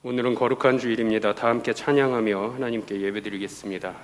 오늘은 거룩한 주일입니다. 다 함께 찬양하며 하나님께 예배드리겠습니다.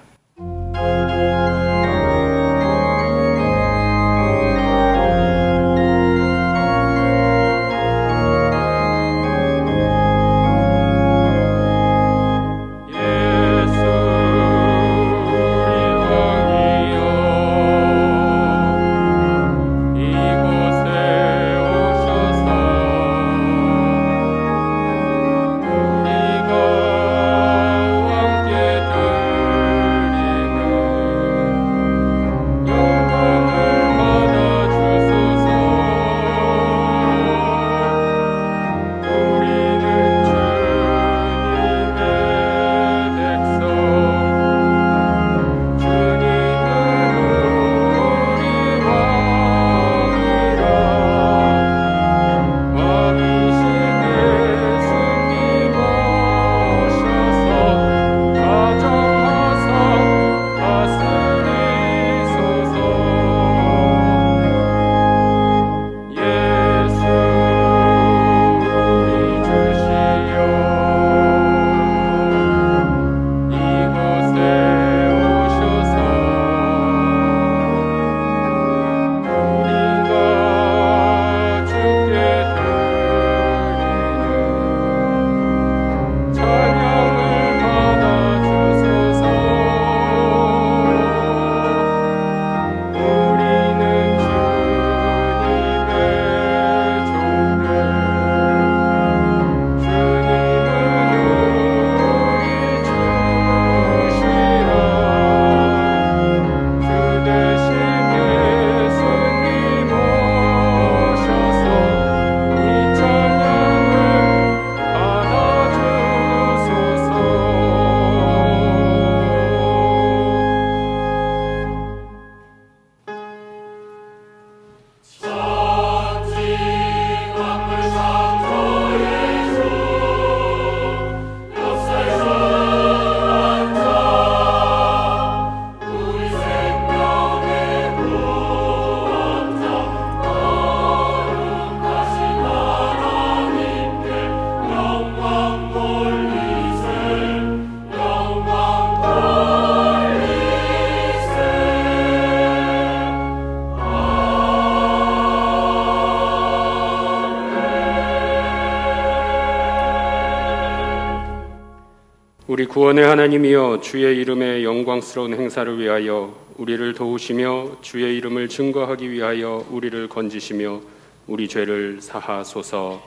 우리 구원의 하나님이여, 주의 이름의 영광스러운 행사를 위하여 우리를 도우시며 주의 이름을 증거하기 위하여 우리를 건지시며 우리 죄를 사하소서.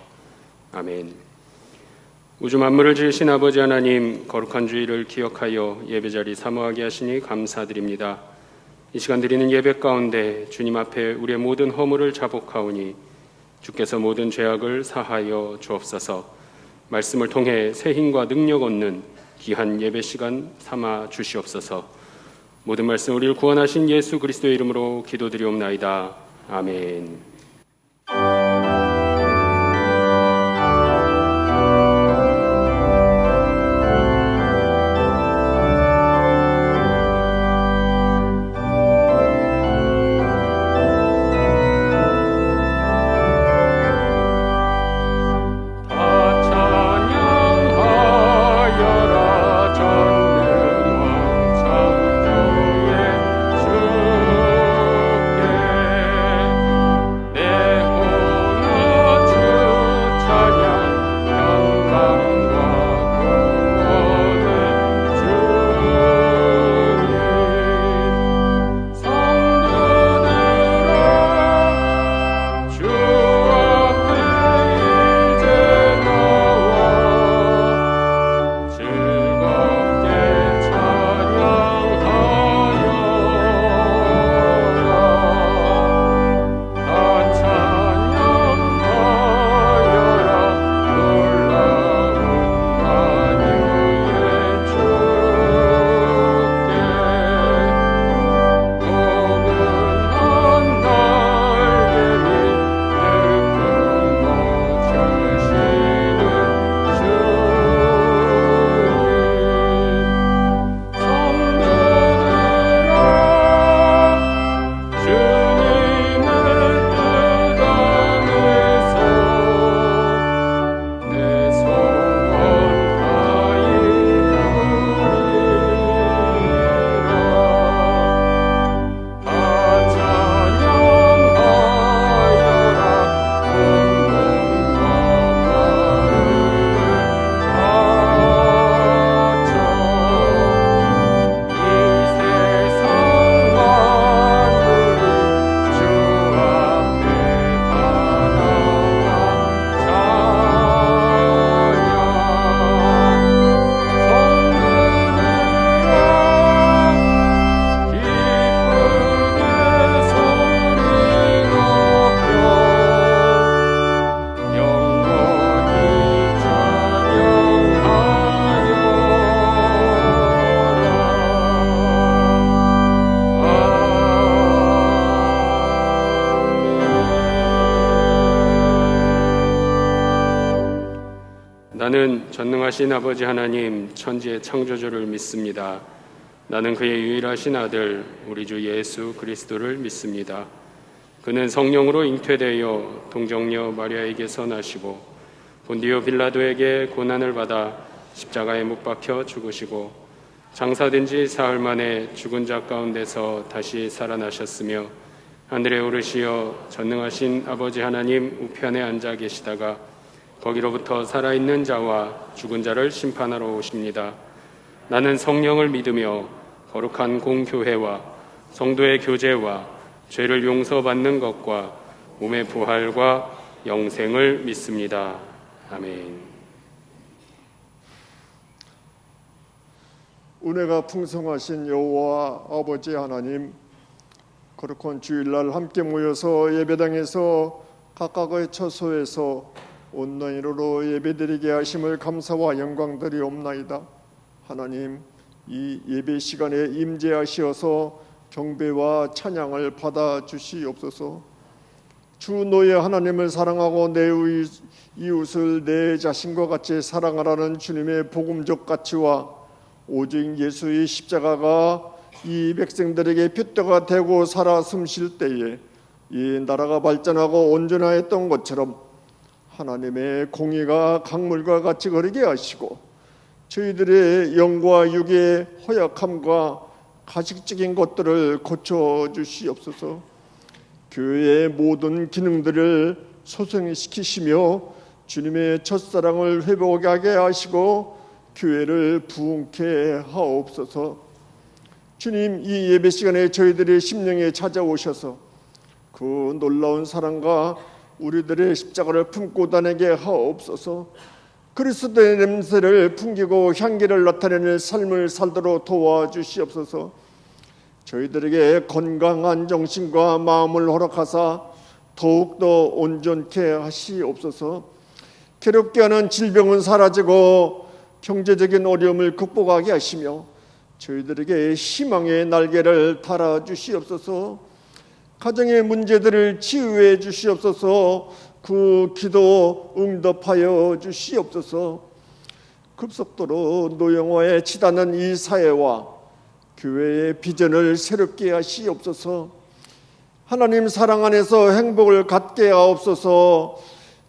아멘. 우주 만물을 지으신 아버지 하나님, 거룩한 주일을 기억하여 예배자리 사모하게 하시니 감사드립니다. 이 시간 드리는 예배 가운데 주님 앞에 우리의 모든 허물을 자복하오니 주께서 모든 죄악을 사하여 주옵소서. 말씀을 통해 새 힘과 능력 얻는 귀한 예배 시간 삼아 주시옵소서. 모든 말씀 우리를 구원하신 예수 그리스도의 이름으로 기도드리옵나이다. 아멘. 나는 전능하신 아버지 하나님 천지의 창조주를 믿습니다. 나는 그의 유일하신 아들 우리 주 예수 그리스도를 믿습니다. 그는 성령으로 잉태되어 동정녀 마리아에게서 나시고 본디오 빌라도에게 고난을 받아 십자가에 못 박혀 죽으시고 장사된 지 사흘 만에 죽은 자 가운데서 다시 살아나셨으며 하늘에 오르시어 전능하신 아버지 하나님 우편에 앉아 계시다가 거기로부터 살아있는 자와 죽은 자를 심판하러 오십니다. 나는 성령을 믿으며 거룩한 공교회와 성도의 교제와 죄를 용서받는 것과 몸의 부활과 영생을 믿습니다. 아멘. 은혜가 풍성하신 여호와 아버지 하나님, 거룩한 주일날 함께 모여서 예배당에서 각각의 처소에서 온라인으로 예배드리게 하심을 감사와 영광드리옵나이다. 하나님, 이 예배 시간에 임재하시어서 경배와 찬양을 받아 주시옵소서. 주 너의 하나님을 사랑하고 내 이웃을 내 자신과 같이 사랑하라는 주님의 복음적 가치와 오직 예수의 십자가가 이 백성들에게 표대가 되고 살아 숨쉴 때에 이 나라가 발전하고 온전하였던 것처럼 하나님의 공의가 강물과 같이 거리게 하시고 저희들의 영과 육의 허약함과 가식적인 것들을 고쳐주시옵소서. 교회의 모든 기능들을 소생시키시며 주님의 첫사랑을 회복하게 하시고 교회를 부흥케 하옵소서. 주님, 이 예배 시간에 저희들의 심령에 찾아오셔서 그 놀라운 사랑과 우리들의 십자가를 품고 다니게 하옵소서. 그리스도의 냄새를 풍기고 향기를 나타내는 삶을 살도록 도와주시옵소서. 저희들에게 건강한 정신과 마음을 허락하사 더욱더 온전케 하시옵소서. 괴롭게 하는 질병은 사라지고 경제적인 어려움을 극복하게 하시며 저희들에게 희망의 날개를 달아주시옵소서. 가정의 문제들을 치유해 주시옵소서. 그 기도 응답하여 주시옵소서. 급속도로 노령화에 치닫는 이 사회와 교회의 비전을 새롭게 하시옵소서. 하나님 사랑 안에서 행복을 갖게 하옵소서.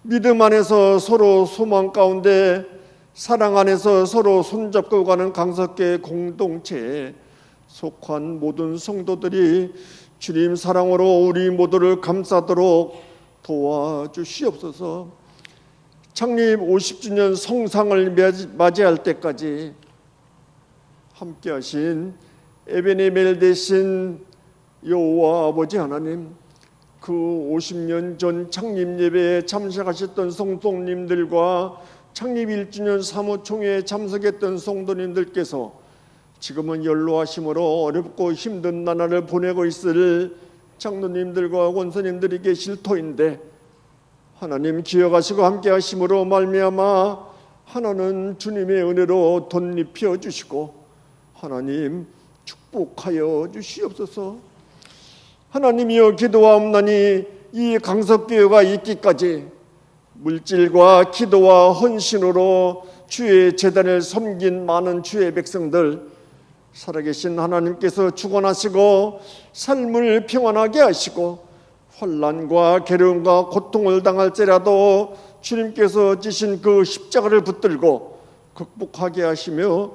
믿음 안에서 서로 소망 가운데 사랑 안에서 서로 손잡고 가는 강석계 공동체에 속한 모든 성도들이 주님 사랑으로 우리 모두를 감싸도록 도와주시옵소서. 창립 50주년 성상을 맞이할 때까지 함께하신 에베네멜 되신 여호와 아버지 하나님, 그 50년 전 창립 예배에 참석하셨던 성도님들과 창립 1주년 사무총회에 참석했던 성도님들께서 지금은 연로하심으로 어렵고 힘든 나날을 보내고 있을 장로님들과 권사님들이 계실 터인데 하나님 기억하시고 함께 하심으로 말미암아 하나는 주님의 은혜로 덧입혀 주시고 하나님 축복하여 주시옵소서. 하나님이여 기도하옵나니 이 강석교회가 있기까지 물질과 기도와 헌신으로 주의 제단을 섬긴 많은 주의 백성들 살아계신 하나님께서 축원하시고 삶을 평안하게 하시고 환난과 괴로움과 고통을 당할지라도 주님께서 지신 그 십자가를 붙들고 극복하게 하시며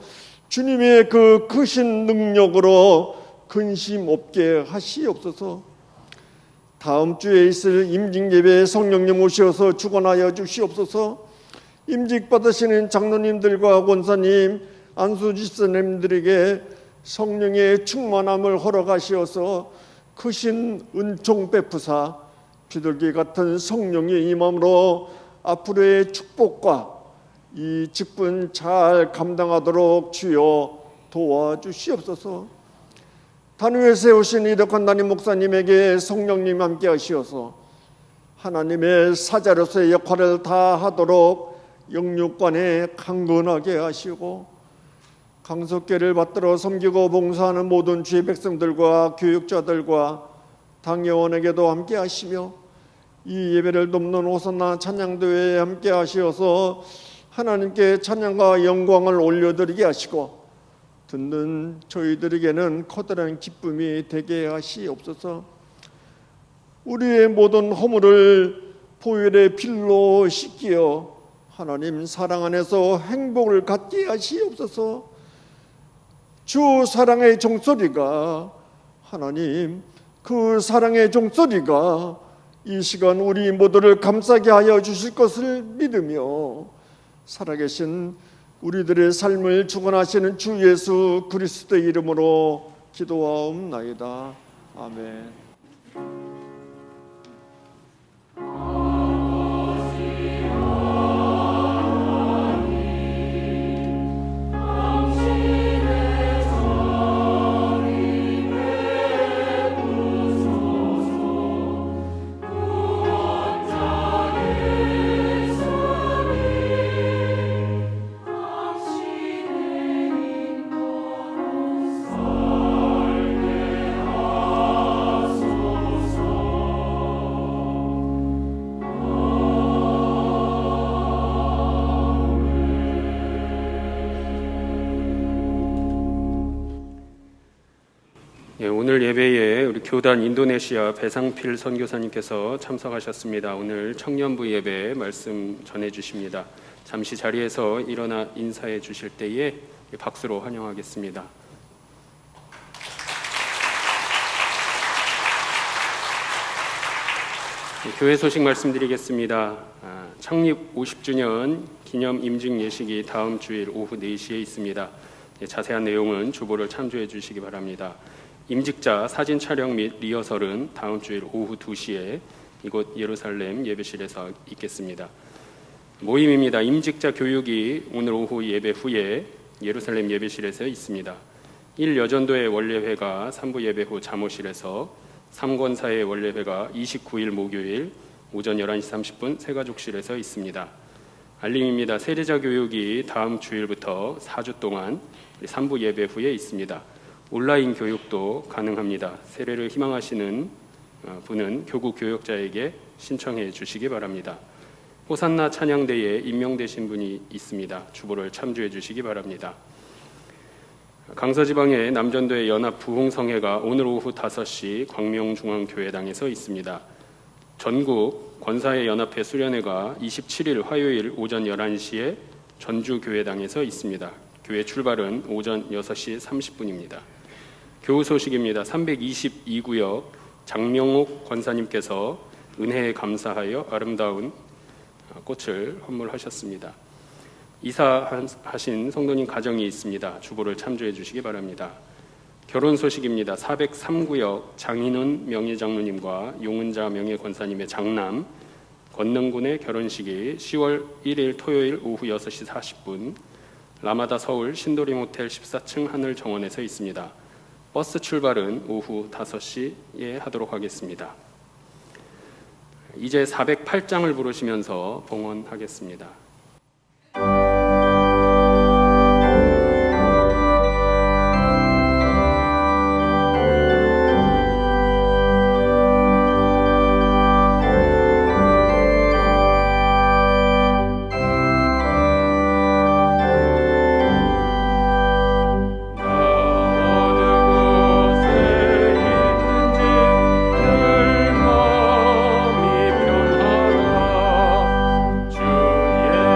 주님의 그 크신 능력으로 근심 없게 하시옵소서. 다음 주에 있을 임직 예배에 성령님 오셔서 축원하여 주시옵소서. 임직 받으시는 장로님들과 권사님, 안수집사님들에게 성령의 충만함을 허락하시어서 크신 은총 베푸사 비둘기 같은 성령의 임함으로 앞으로의 축복과 이 직분 잘 감당하도록 주여 도와주시옵소서. 단위에 세우신 이덕환 담임 목사님에게 성령님 함께 하시어서 하나님의 사자로서의 역할을 다하도록 영육관에 강건하게 하시고 강석계를 받들어 섬기고 봉사하는 모든 주의 백성들과 교육자들과 당회원에게도 함께 하시며 이 예배를 돕는 호산나 찬양대회에 함께 하시어서 하나님께 찬양과 영광을 올려드리게 하시고 듣는 저희들에게는 커다란 기쁨이 되게 하시옵소서. 우리의 모든 허물을 보혈의 필로 씻기어 하나님 사랑 안에서 행복을 갖게 하시옵소서. 주 사랑의 종소리가 하나님 그 사랑의 종소리가 이 시간 우리 모두를 감싸게 하여 주실 것을 믿으며 살아계신 우리들의 삶을 주관하시는 주 예수 그리스도의 이름으로 기도하옵나이다. 아멘. 오늘 예배에 우리 교단 인도네시아 배상필 선교사님께서 참석하셨습니다. 오늘 청년부 예배 말씀 전해주십니다. 잠시 자리에서 일어나 인사해 주실 때에 박수로 환영하겠습니다. 교회 소식 말씀드리겠습니다. 창립 50주년 기념 임직 예식이 다음 주일 오후 4시에 있습니다. 자세한 내용은 주보를 참조해 주시기 바랍니다. 임직자 사진 촬영 및 리허설은 다음 주일 오후 2시에 이곳 예루살렘 예배실에서 있겠습니다. 모임입니다. 임직자 교육이 오늘 오후 예배 후에 예루살렘 예배실에서 있습니다. 1여전도의 원례회가 3부 예배 후 잠옷실에서 3권사의 원례회가 29일 목요일 오전 11시 30분 새가족실에서 있습니다. 알림입니다. 세례자 교육이 다음 주일부터 4주 동안 3부 예배 후에 있습니다. 온라인 교육도 가능합니다. 세례를 희망하시는 분은 교구 교역자에게 신청해 주시기 바랍니다. 호산나 찬양대에 임명되신 분이 있습니다. 주보를 참조해 주시기 바랍니다. 강서지방의 남전도의 연합 부흥성회가 오늘 오후 5시 광명중앙교회당에서 있습니다. 전국 권사회 연합회 수련회가 27일 화요일 오전 11시에 전주교회당에서 있습니다. 교회 출발은 오전 6시 30분입니다. 교우 소식입니다. 322구역 장명옥 권사님께서 은혜에 감사하여 아름다운 꽃을 헌물하셨습니다. 이사하신 성도님 가정이 있습니다. 주보를 참조해 주시기 바랍니다. 결혼 소식입니다. 403구역 장인훈 명예장로님과 용은자 명예권사님의 장남 권능군의 결혼식이 10월 1일 토요일 오후 6시 40분 라마다 서울 신도림 호텔 14층 하늘 정원에서 있습니다. 버스 출발은 오후 5시에 하도록 하겠습니다. 이제 408장을 부르시면서 봉헌하겠습니다. 주의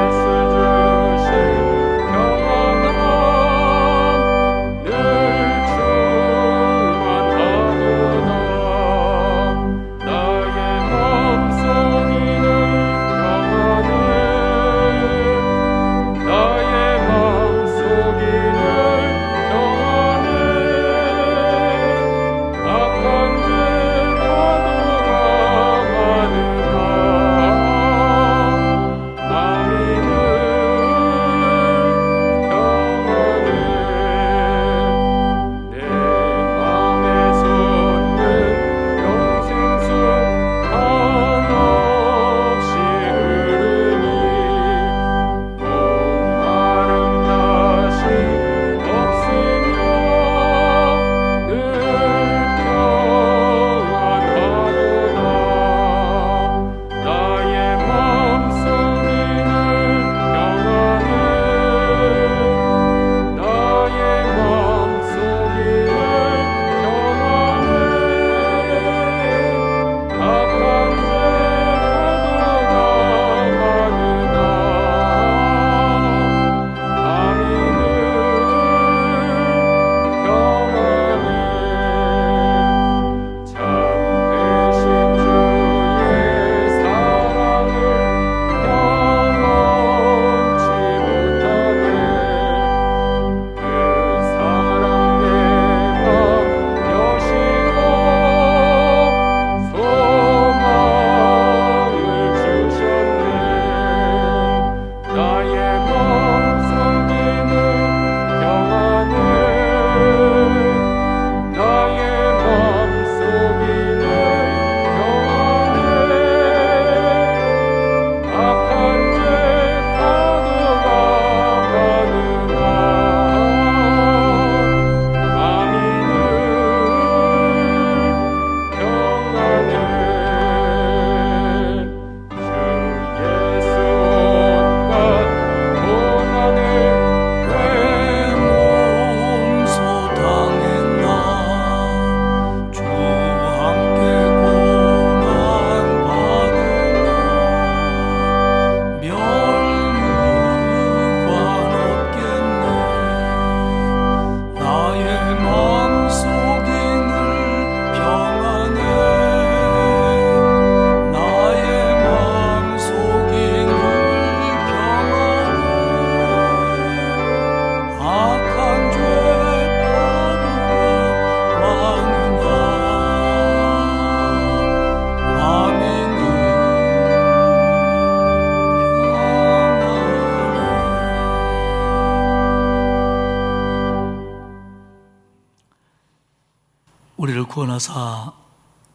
우리를 구원하사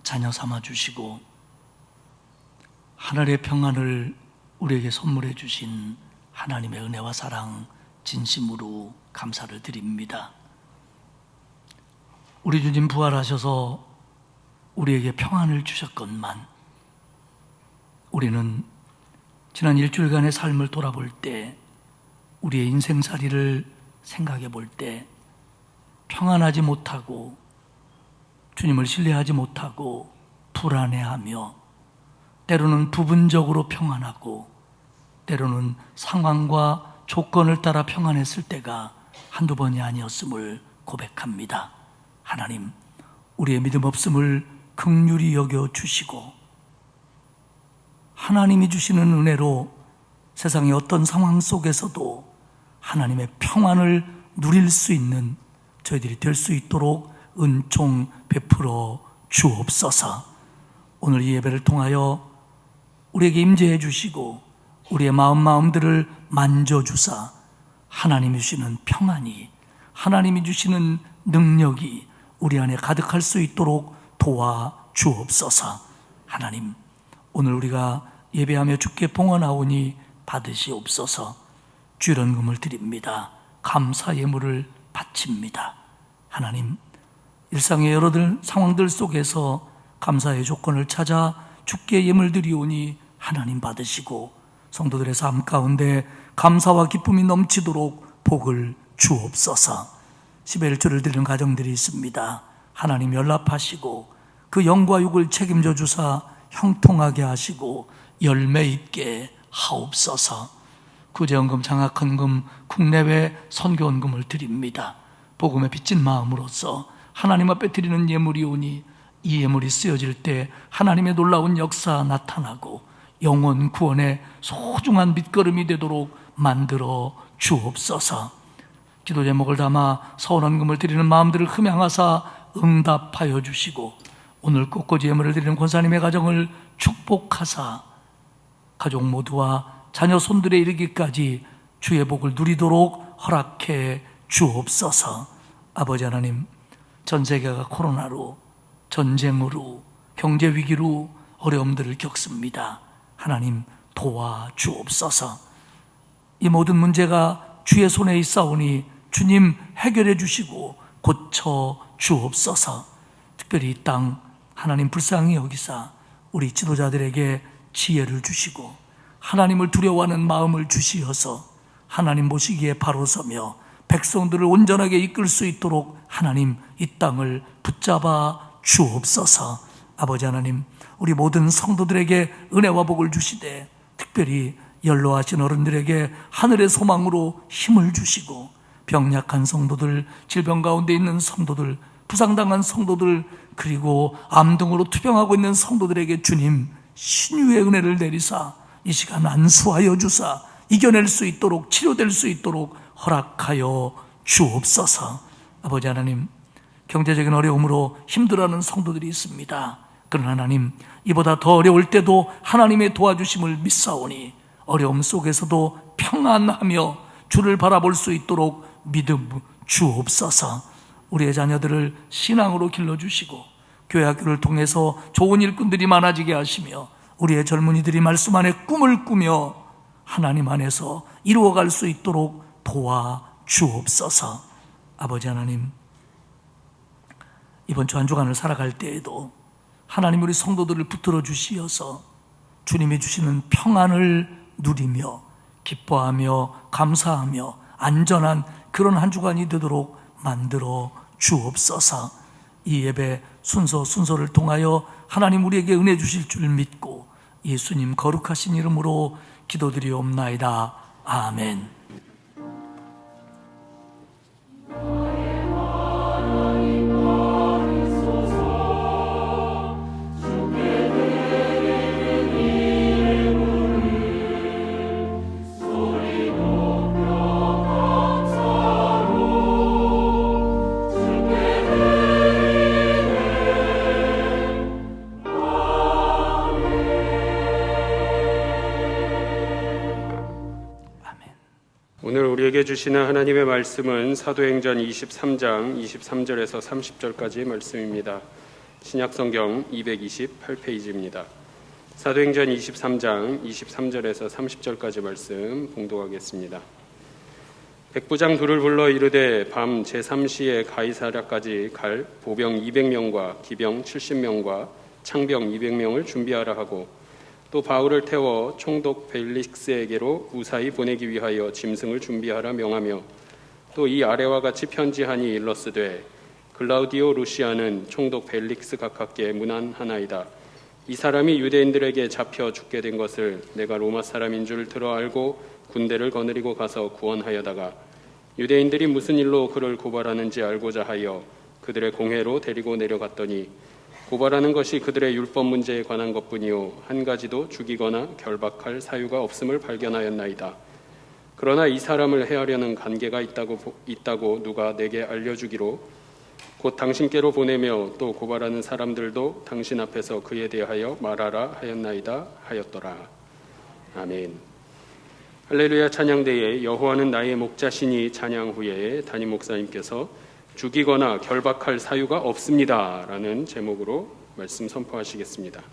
자녀 삼아 주시고 하늘의 평안을 우리에게 선물해 주신 하나님의 은혜와 사랑 진심으로 감사를 드립니다. 우리 주님 부활하셔서 우리에게 평안을 주셨건만 우리는 지난 일주일간의 삶을 돌아볼 때, 우리의 인생살이를 생각해 볼 때 평안하지 못하고 주님을 신뢰하지 못하고 불안해하며 때로는 부분적으로 평안하고 때로는 상황과 조건을 따라 평안했을 때가 한두 번이 아니었음을 고백합니다. 하나님, 우리의 믿음 없음을 긍휼히 여겨 주시고 하나님이 주시는 은혜로 세상의 어떤 상황 속에서도 하나님의 평안을 누릴 수 있는 저희들이 될 수 있도록 은총 베풀어 주옵소서. 오늘 이 예배를 통하여 우리에게 임재해 주시고 우리의 마음들을 만져주사 하나님이 주시는 평안이, 하나님이 주시는 능력이 우리 안에 가득할 수 있도록 도와 주옵소서. 하나님, 오늘 우리가 예배하며 주께 봉헌하오니 받으시옵소서. 주연금을 드립니다. 감사 예물을 바칩니다. 하나님, 일상의 여러 상황들 속에서 감사의 조건을 찾아 주께 예물 드리오니 하나님 받으시고 성도들의 삶 가운데 감사와 기쁨이 넘치도록 복을 주옵소서. 11조를 드리는 가정들이 있습니다. 하나님 연락하시고 그 영과 육을 책임져 주사 형통하게 하시고 열매 있게 하옵소서. 구제헌금, 장학헌금, 국내외 선교헌금을 드립니다. 복음에 빚진 마음으로서 하나님 앞에 드리는 예물이오니 이 예물이 쓰여질 때 하나님의 놀라운 역사 나타나고 영혼 구원의 소중한 밑거름이 되도록 만들어 주옵소서. 기도 제목을 담아 서원헌금을 드리는 마음들을 흠양하사 응답하여 주시고 오늘 꽃꽂이 예물을 드리는 권사님의 가정을 축복하사 가족 모두와 자녀 손들에 이르기까지 주의 복을 누리도록 허락해 주옵소서. 아버지 하나님, 전 세계가 코로나로, 전쟁으로, 경제 위기로 어려움들을 겪습니다. 하나님 도와 주옵소서. 이 모든 문제가 주의 손에 있사오니 주님 해결해 주시고 고쳐 주옵소서. 특별히 이 땅 하나님 불쌍히 여기사 우리 지도자들에게 지혜를 주시고 하나님을 두려워하는 마음을 주시어서 하나님 모시기에 바로 서며 백성들을 온전하게 이끌 수 있도록 하나님 이 땅을 붙잡아 주옵소서. 아버지 하나님, 우리 모든 성도들에게 은혜와 복을 주시되 특별히 연로하신 어른들에게 하늘의 소망으로 힘을 주시고 병약한 성도들, 질병 가운데 있는 성도들, 부상당한 성도들, 그리고 암 등으로 투병하고 있는 성도들에게 주님 신유의 은혜를 내리사 이 시간 안수하여 주사 이겨낼 수 있도록, 치료될 수 있도록 허락하여 주옵소서. 아버지 하나님, 경제적인 어려움으로 힘들어하는 성도들이 있습니다. 그러나 하나님, 이보다 더 어려울 때도 하나님의 도와주심을 믿사오니 어려움 속에서도 평안하며 주를 바라볼 수 있도록 믿음 주옵소서. 우리의 자녀들을 신앙으로 길러주시고 교회 학교를 통해서 좋은 일꾼들이 많아지게 하시며 우리의 젊은이들이 말씀 안에 꿈을 꾸며 하나님 안에서 이루어갈 수 있도록 도와 주옵소서. 아버지 하나님, 이번 주 한 주간을 살아갈 때에도 하나님 우리 성도들을 붙들어 주시어서 주님이 주시는 평안을 누리며 기뻐하며 감사하며 안전한 그런 한 주간이 되도록 만들어 주옵소서. 이 예배 순서를 통하여 하나님 우리에게 은혜 주실 줄 믿고 예수님 거룩하신 이름으로 기도드리옵나이다. 아멘. 오늘 우리에게 주시는 하나님의 말씀은 사도행전 23장 23절에서 30절까지 말씀입니다. 신약성경 228페이지입니다. 사도행전 23장 23절에서 30절까지 말씀 봉독하겠습니다. 백부장 둘을 불러 이르되 밤 제3시에 가이사랴까지 갈 보병 200명과 기병 70명과 창병 200명을 준비하라 하고 또 바울을 태워 총독 벨릭스에게로 무사히 보내기 위하여 짐승을 준비하라 명하며 또 이 아래와 같이 편지하니 일러스되 글라우디오 루시아는 총독 벨릭스 가깝게 문안하나이다. 이 사람이 유대인들에게 잡혀 죽게 된 것을 내가 로마 사람인 줄 들어 알고 군대를 거느리고 가서 구원하여다가 유대인들이 무슨 일로 그를 고발하는지 알고자 하여 그들의 공회로 데리고 내려갔더니 고발하는 것이 그들의 율법 문제에 관한 것뿐이요 한 가지도 죽이거나 결박할 사유가 없음을 발견하였나이다. 그러나 이 사람을 해하려는 관계가 있다고 누가 내게 알려주기로 곧 당신께로 보내며 또 고발하는 사람들도 당신 앞에서 그에 대하여 말하라 하였나이다 하였더라. 아멘. 할렐루야. 찬양대에 여호와는 나의 목자시니 찬양 후에 담임 목사님께서 죽이거나 결박할 사유가 없습니다 라는 제목으로 말씀 선포하시겠습니다.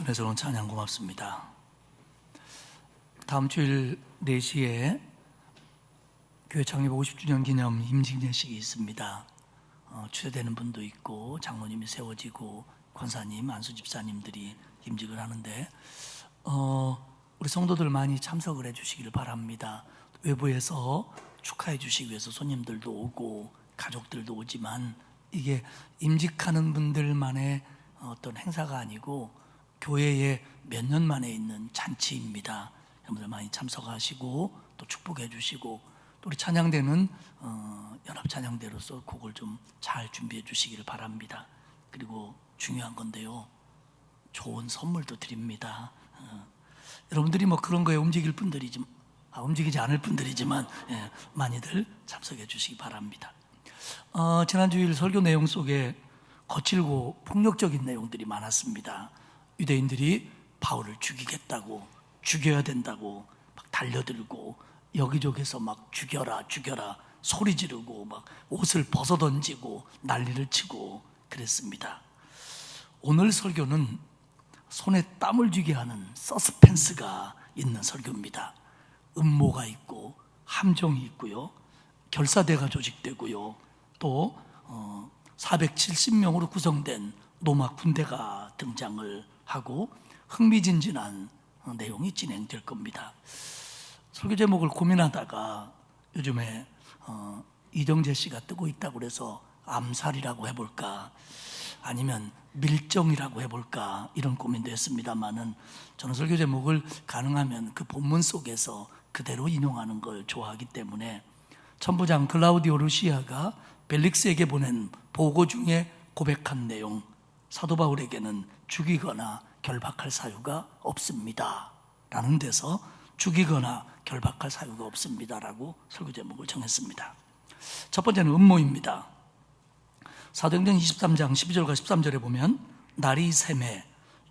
은혜스러운 찬양 고맙습니다. 다음 주일 4시에 교회 창립 50주년 기념 임직례식이 있습니다. 추대되는 분도 있고 장로님이 세워지고 권사님, 안수집사님들이 임직을 하는데 우리 성도들 많이 참석을 해주시기를 바랍니다. 외부에서 축하해 주시기 위해서 손님들도 오고 가족들도 오지만 이게 임직하는 분들만의 어떤 행사가 아니고 교회에 몇 년 만에 있는 잔치입니다. 여러분들 많이 참석하시고 또 축복해 주시고 또 우리 찬양대는 연합 찬양대로서 곡을 좀 잘 준비해 주시기를 바랍니다. 그리고 중요한 건데요, 좋은 선물도 드립니다. 여러분들이 뭐 그런 거에 움직일 분들이지 움직이지 않을 분들이지만 많이들 참석해 주시기 바랍니다. 지난 주일 설교 내용 속에 거칠고 폭력적인 내용들이 많았습니다. 유대인들이 바울을 죽이겠다고, 죽여야 된다고 막 달려들고 여기저기서 막 죽여라 소리 지르고 막 옷을 벗어 던지고 난리를 치고 그랬습니다. 오늘 설교는 손에 땀을 쥐게 하는 서스펜스가 있는 설교입니다. 음모가 있고 함정이 있고요, 결사대가 조직되고요, 또 470명으로 구성된 로마 군대가 등장을 하고 흥미진진한 내용이 진행될 겁니다. 설교 제목을 고민하다가 요즘에 이정재 씨가 뜨고 있다고 그래서 암살이라고 해볼까 아니면 밀정이라고 해볼까 이런 고민도 했습니다만은 저는 설교 제목을 가능하면 그 본문 속에서 그대로 인용하는 걸 좋아하기 때문에 천부장 클라우디오 루시아가 벨릭스에게 보낸 보고 중에 고백한 내용, 사도 바울에게는 죽이거나 결박할 사유가 없습니다 라는 데서 죽이거나 결박할 사유가 없습니다 라고 설교 제목을 정했습니다. 첫 번째는 음모입니다. 사도행전 23장 12절과 13절에 보면 날이 새매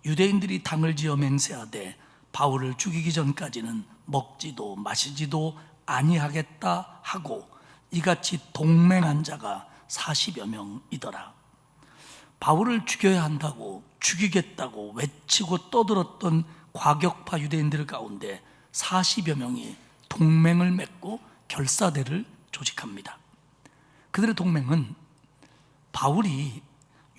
유대인들이 당을 지어 맹세하되 바울을 죽이기 전까지는 먹지도 마시지도 아니하겠다 하고 이같이 동맹한 자가 40여 명이더라. 바울을 죽여야 한다고 죽이겠다고 외치고 떠들었던 과격파 유대인들 가운데 40여 명이 동맹을 맺고 결사대를 조직합니다. 그들의 동맹은 바울이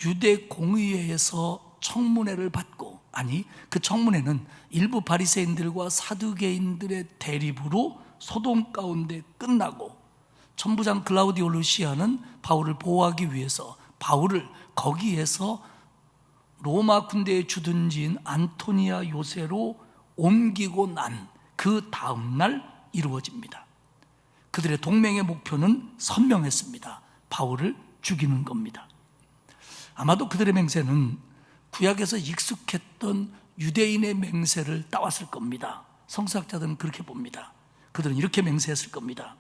유대 공의회에서 청문회를 받고, 아니 그 청문회는 일부 바리새인들과 사두개인들의 대립으로 소동 가운데 끝나고 천부장 클라우디오 루시아는 바울을 보호하기 위해서 바울을 거기에서 로마 군대의 주둔지인 안토니아 요새로 옮기고 난 그 다음 날 이루어집니다. 그들의 동맹의 목표는 선명했습니다. 바울을 죽이는 겁니다. 아마도 그들의 맹세는 구약에서 익숙했던 유대인의 맹세를 따왔을 겁니다. 성서학자들은 그렇게 봅니다. 그들은 이렇게 맹세했을 겁니다.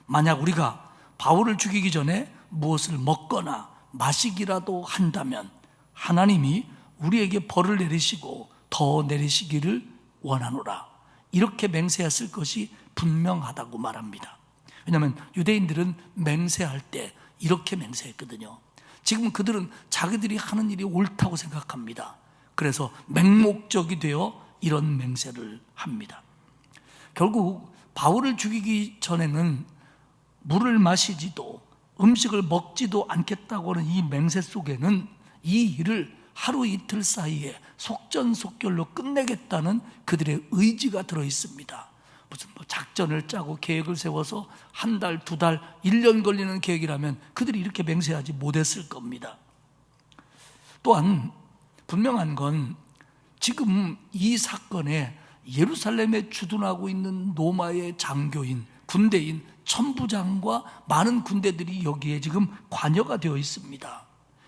만약 우리가 바울을 죽이기 전에 무엇을 먹거나 마시기라도 한다면 하나님이 우리에게 벌을 내리시고 더 내리시기를 원하노라. 이렇게 맹세했을 것이 분명하다고 말합니다. 왜냐하면 유대인들은 맹세할 때 이렇게 맹세했거든요. 지금 그들은 자기들이 하는 일이 옳다고 생각합니다. 그래서 맹목적이 되어 이런 맹세를 합니다. 결국 바울을 죽이기 전에는 물을 마시지도 음식을 먹지도 않겠다고 하는 이 맹세 속에는 이 일을 하루 이틀 사이에 속전속결로 끝내겠다는 그들의 의지가 들어있습니다. 무슨 작전을 짜고 계획을 세워서 한 달, 두 달, 1년 걸리는 계획이라면 그들이 이렇게 맹세하지 못했을 겁니다. 또한 분명한 건 지금 이 사건에 예루살렘에 주둔하고 있는 로마의 장교인, 군대인 천부장과 많은 군대들이 여기에 지금 관여가 되어 있습니다.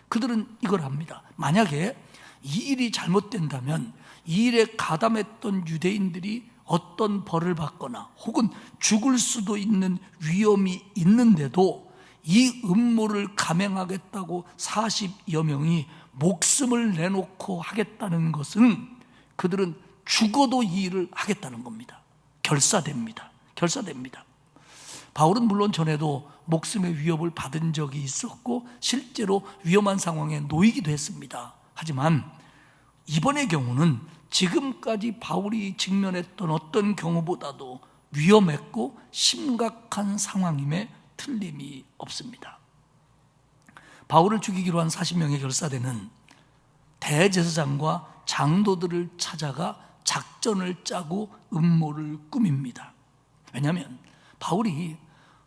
그들은 이걸 합니다. 만약에 이 일이 잘못된다면 이 일에 가담했던 유대인들이 어떤 벌을 받거나 혹은 죽을 수도 있는 위험이 있는데도 이 음모를 감행하겠다고 40여 명이 목숨을 내놓고 하겠다는 것은 그들은 죽어도 이 일을 하겠다는 겁니다. 결사됩니다. 바울은 물론 전에도 목숨의 위협을 받은 적이 있었고 실제로 위험한 상황에 놓이기도 했습니다. 하지만 이번의 경우는 지금까지 바울이 직면했던 어떤 경우보다도 위험했고 심각한 상황임에 틀림이 없습니다. 바울을 죽이기로 한 40명의 결사대는 대제사장과 장도들을 찾아가 작전을 짜고 음모를 꾸밉니다. 왜냐하면 바울이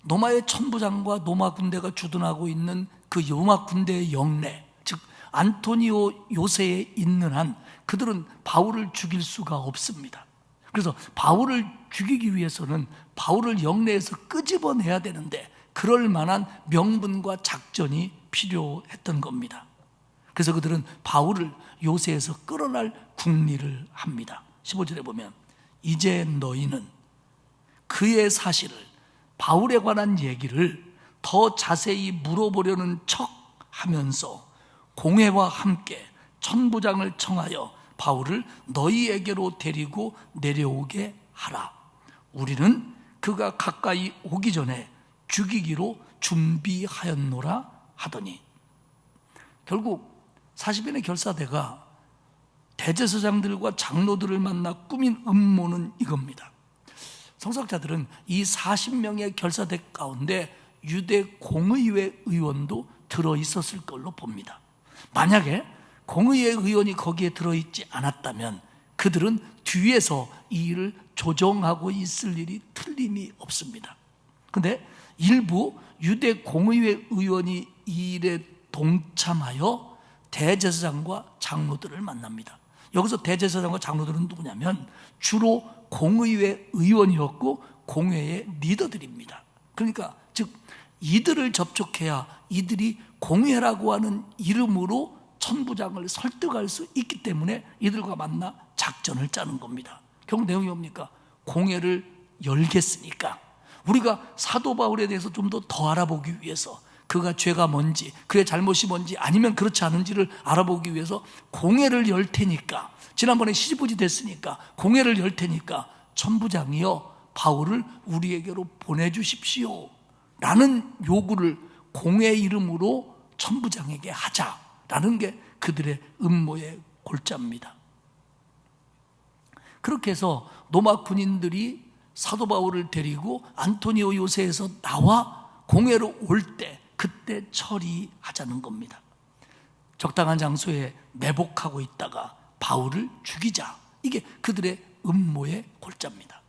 로마의 천부장과 로마 군대가 주둔하고 있는 그 로마 군대의 영내, 즉 안토니오 요새에 있는 한 그들은 바울을 죽일 수가 없습니다. 그래서 바울을 죽이기 위해서는 바울을 영내에서 끄집어내야 되는데 그럴 만한 명분과 작전이 필요했던 겁니다. 그래서 그들은 바울을 요새에서 끌어날 궁리를 합니다. 15절에 보면 이제 너희는 그의 사실을, 바울에 관한 얘기를 더 자세히 물어보려는 척 하면서 공회와 함께 천부장을 청하여 바울을 너희에게로 데리고 내려오게 하라. 우리는 그가 가까이 오기 전에 죽이기로 준비하였노라 하더니, 결국 40인의 결사대가 대제사장들과 장로들을 만나 꾸민 음모는 이겁니다. 성서학자들은 이 40명의 결사대 가운데 유대 공의회 의원도 들어있었을 걸로 봅니다. 만약에 공의회 의원이 거기에 들어있지 않았다면 그들은 뒤에서 이 일을 조정하고 있을 일이 틀림이 없습니다. 그런데 일부 유대 공의회 의원이 이 일에 동참하여 대제사장과 장로들을 만납니다. 여기서 대제사장과 장로들은 누구냐면 주로 공의회 의원이었고 공회의 리더들입니다. 그러니까 즉 이들을 접촉해야 이들이 공회라고 하는 이름으로 천부장을 설득할 수 있기 때문에 이들과 만나 작전을 짜는 겁니다. 결국 내용이 뭡니까? 공회를 열겠으니까 우리가 사도 바울에 대해서 좀 더 알아보기 위해서, 그가 죄가 뭔지, 그의 잘못이 뭔지 아니면 그렇지 않은지를 알아보기 위해서 공회를 열 테니까, 지난번에 시집부지 됐으니까 공회를 열 테니까 천부장이여 바울을 우리에게로 보내주십시오 라는 요구를 공회 이름으로 천부장에게 하자라는 게 그들의 음모의 골자입니다. 그렇게 해서 로마 군인들이 사도 바울을 데리고 안토니오 요새에서 나와 공회로 올 때 그때 처리하자는 겁니다. 적당한 장소에 매복하고 있다가 바울을 죽이자, 이게 그들의 음모의 골자입니다.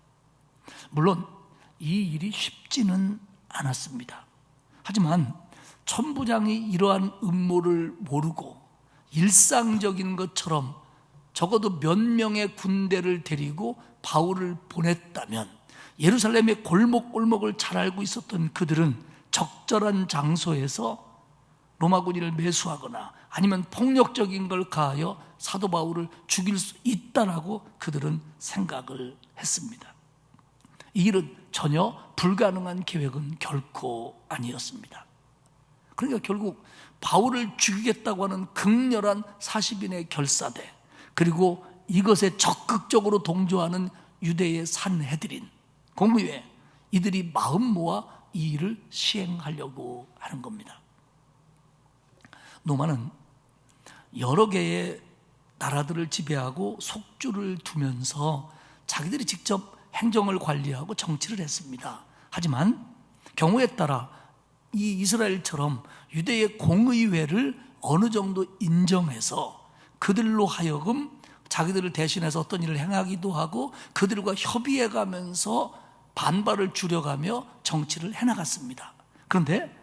물론 이 일이 쉽지는 않았습니다. 하지만 천부장이 이러한 음모를 모르고 일상적인 것처럼 적어도 몇 명의 군대를 데리고 바울을 보냈다면 예루살렘의 골목골목을 잘 알고 있었던 그들은 적절한 장소에서 로마 군인을 매수하거나 아니면 폭력적인 걸 가하여 사도 바울을 죽일 수 있다라고 그들은 생각을 했습니다. 이 일은 전혀 불가능한 계획은 결코 아니었습니다. 그러니까 결국 바울을 죽이겠다고 하는 극렬한 40인의 결사대, 그리고 이것에 적극적으로 동조하는 유대의 산헤드린, 공의회, 이들이 마음 모아 이 일을 시행하려고 하는 겁니다. 로마는 여러 개의 나라들을 지배하고 속주를 두면서 자기들이 직접 행정을 관리하고 정치를 했습니다. 하지만 경우에 따라 이 이스라엘처럼 유대의 공의회를 어느 정도 인정해서 그들로 하여금 자기들을 대신해서 어떤 일을 행하기도 하고 그들과 협의해가면서 반발을 줄여가며 정치를 해나갔습니다. 그런데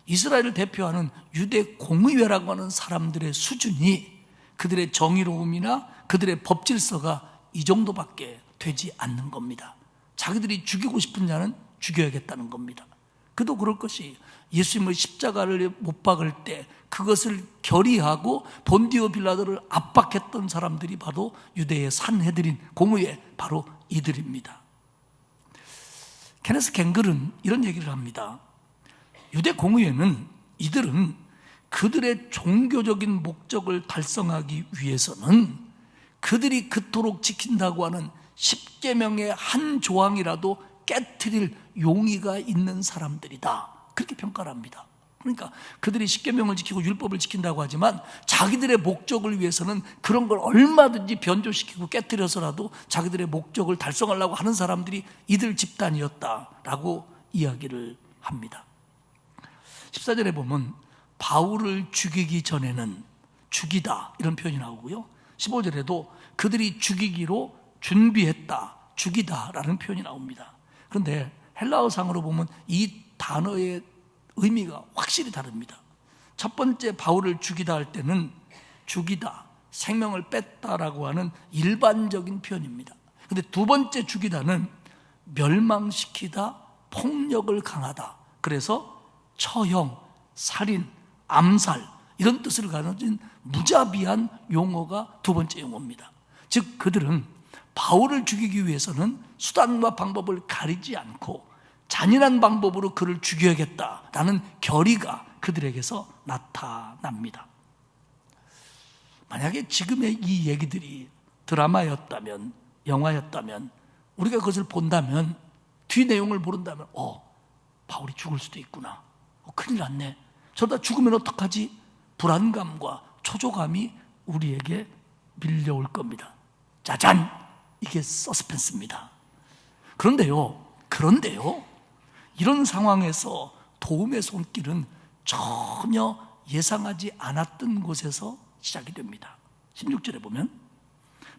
이스라엘을 대표하는 유대 공의회라고 하는 사람들의 수준이, 그들의 정의로움이나 그들의 법 질서가 이 정도밖에 되지 않는 겁니다. 자기들이 죽이고 싶은 자는 죽여야겠다는 겁니다. 그도 그럴 것이 예수님을 십자가를 못 박을 때 그것을 결의하고 본디오 빌라도를 압박했던 사람들이 바로 유대의 산헤드린 공의회, 바로 이들입니다. 케네스 갱글은 이런 얘기를 합니다. 유대 공의회는, 이들은 그들의 종교적인 목적을 달성하기 위해서는 그들이 그토록 지킨다고 하는 10계명의 한 조항이라도 깨트릴 용의가 있는 사람들이다, 그렇게 평가를 합니다. 그러니까 그들이 십계명을 지키고 율법을 지킨다고 하지만 자기들의 목적을 위해서는 그런 걸 얼마든지 변조시키고 깨뜨려서라도 자기들의 목적을 달성하려고 하는 사람들이 이들 집단이었다라고 이야기를 합니다. 14절에 보면 바울을 죽이기 전에는 죽이다 이런 표현이 나오고요, 15절에도 그들이 죽이기로 준비했다, 죽이다라는 표현이 나옵니다. 그런데 헬라어상으로 보면 이 단어의 의미가 확실히 다릅니다. 첫 번째 바울을 죽이다 할 때는 죽이다, 생명을 뺐다라고 하는 일반적인 표현입니다. 그런데 두 번째 죽이다는 멸망시키다, 폭력을 강하다, 그래서 처형, 살인, 암살 이런 뜻을 가진 무자비한 용어가 두 번째 용어입니다. 즉 그들은 바울을 죽이기 위해서는 수단과 방법을 가리지 않고 잔인한 방법으로 그를 죽여야겠다라는 결의가 그들에게서 나타납니다. 만약에 지금의 이 얘기들이 드라마였다면, 영화였다면, 우리가 그것을 본다면, 뒤 내용을 모른다면 바울이 죽을 수도 있구나, 큰일 났네, 저러다 죽으면 어떡하지? 불안감과 초조감이 우리에게 밀려올 겁니다. 짜잔! 이게 서스펜스입니다. 그런데요, 이런 상황에서 도움의 손길은 전혀 예상하지 않았던 곳에서 시작이 됩니다. 16절에 보면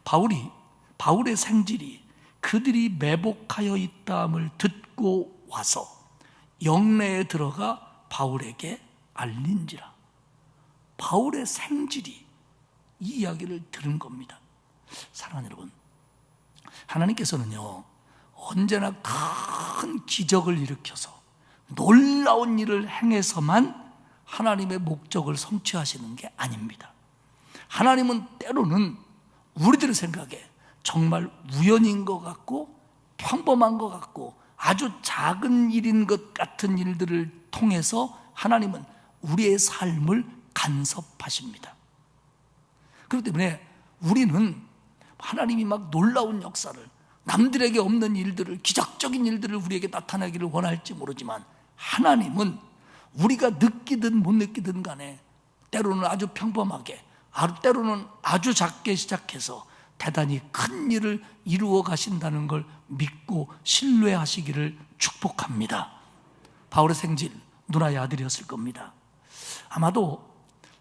바울의 생질이 그들이 매복하여 있다함을 듣고 와서 영내에 들어가 바울에게 알린지라. 바울의 생질이 이 이야기를 들은 겁니다. 사랑하는 여러분, 하나님께서는요 언제나 큰 기적을 일으켜서 놀라운 일을 행해서만 하나님의 목적을 성취하시는 게 아닙니다. 하나님은 때로는 우리들의 생각에 정말 우연인 것 같고 평범한 것 같고 아주 작은 일인 것 같은 일들을 통해서 하나님은 우리의 삶을 간섭하십니다. 그렇기 때문에 우리는 하나님이 막 놀라운 역사를, 남들에게 없는 일들을, 기적적인 일들을 우리에게 나타나기를 원할지 모르지만 하나님은 우리가 느끼든 못 느끼든 간에 때로는 아주 평범하게, 때로는 아주 작게 시작해서 대단히 큰 일을 이루어 가신다는 걸 믿고 신뢰하시기를 축복합니다. 바울의 생질, 누나의 아들이었을 겁니다. 아마도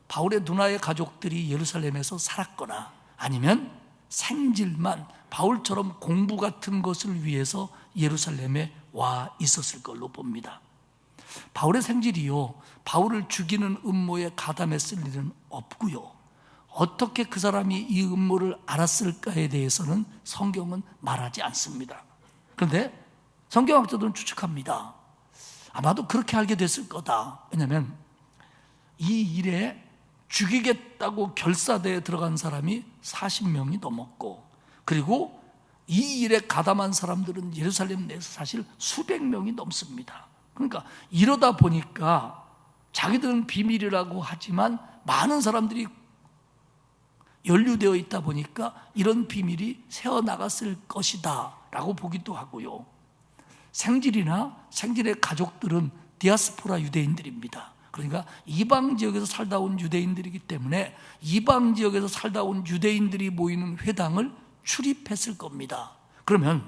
바울의 누나의 가족들이 예루살렘에서 살았거나 아니면 생질만 바울처럼 공부 같은 것을 위해서 예루살렘에 와 있었을 걸로 봅니다. 바울의 생질이요 바울을 죽이는 음모에 가담했을 일은 없고요, 어떻게 그 사람이 이 음모를 알았을까에 대해서는 성경은 말하지 않습니다. 그런데 성경학자들은 추측합니다. 아마도 그렇게 알게 됐을 거다. 왜냐하면 이 일에 죽이겠다고 결사대에 들어간 사람이 40명이 넘었고, 그리고 이 일에 가담한 사람들은 예루살렘 내에서 사실 수백 명이 넘습니다. 그러니까 이러다 보니까 자기들은 비밀이라고 하지만 많은 사람들이 연루되어 있다 보니까 이런 비밀이 새어나갔을 것이다 라고 보기도 하고요, 생질이나 생질의 가족들은 디아스포라 유대인들입니다. 그러니까 이방 지역에서 살다 온 유대인들이기 때문에 이방 지역에서 살다 온 유대인들이 모이는 회당을 출입했을 겁니다. 그러면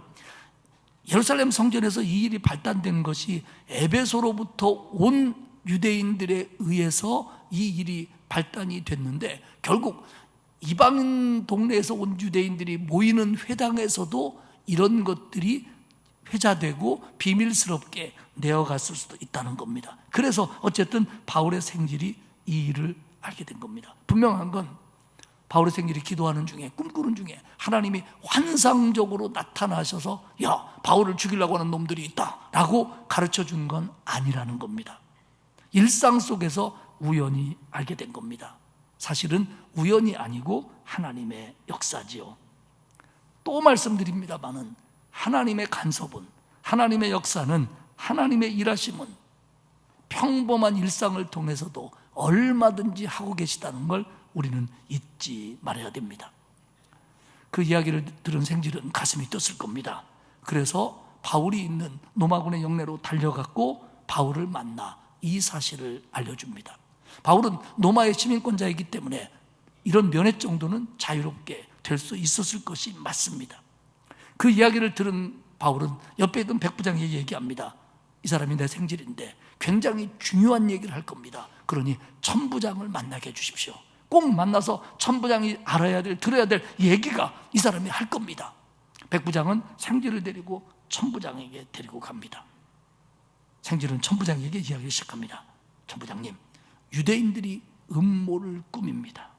예루살렘 성전에서 이 일이 발단된 것이 에베소로부터 온 유대인들에 의해서 이 일이 발단이 됐는데, 결국 이방 동네에서 온 유대인들이 모이는 회당에서도 이런 것들이 회자되고 비밀스럽게 내어갔을 수도 있다는 겁니다. 그래서 어쨌든 바울의 생질이 이 일을 알게 된 겁니다. 분명한 건 바울의 생질이 기도하는 중에, 꿈꾸는 중에 하나님이 환상적으로 나타나셔서 야, 바울을 죽이려고 하는 놈들이 있다 라고 가르쳐 준 건 아니라는 겁니다. 일상 속에서 우연히 알게 된 겁니다. 사실은 우연이 아니고 하나님의 역사지요. 또 말씀드립니다마는 하나님의 간섭은, 하나님의 역사는, 하나님의 일하심은 평범한 일상을 통해서도 얼마든지 하고 계시다는 걸 우리는 잊지 말아야 됩니다. 그 이야기를 들은 생질은 가슴이 떴을 겁니다. 그래서 바울이 있는 노마군의 영내로 달려갔고 바울을 만나 이 사실을 알려줍니다. 바울은 로마의 시민권자이기 때문에 이런 면회 정도는 자유롭게 될 수 있었을 것이 맞습니다. 그 이야기를 들은 바울은 옆에 있던 백부장에게 얘기합니다. 이 사람이 내 생질인데 굉장히 중요한 얘기를 할 겁니다. 그러니 천부장을 만나게 해주십시오. 꼭 만나서 천부장이 알아야 될, 들어야 될 얘기가 이 사람이 할 겁니다. 백부장은 생질을 데리고 천부장에게 데리고 갑니다. 생질은 천부장에게 이야기를 시작합니다. 천부장님, 유대인들이 음모를 꾸밉니다.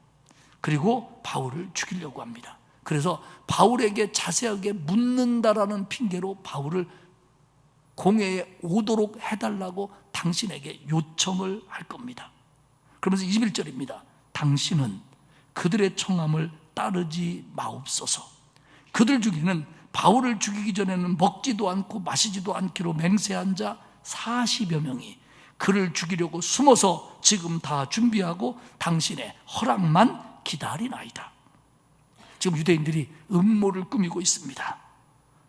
그리고 바울을 죽이려고 합니다. 그래서 바울에게 자세하게 묻는다라는 핑계로 바울을 공회에 오도록 해달라고 당신에게 요청을 할 겁니다. 그러면서 21절입니다. 당신은 그들의 청함을 따르지 마옵소서. 그들 중에는 바울을 죽이기 전에는 먹지도 않고 마시지도 않기로 맹세한 자 40여 명이 그를 죽이려고 숨어서 지금 다 준비하고 당신의 허락만 기다리나이다. 지금 유대인들이 음모를 꾸미고 있습니다.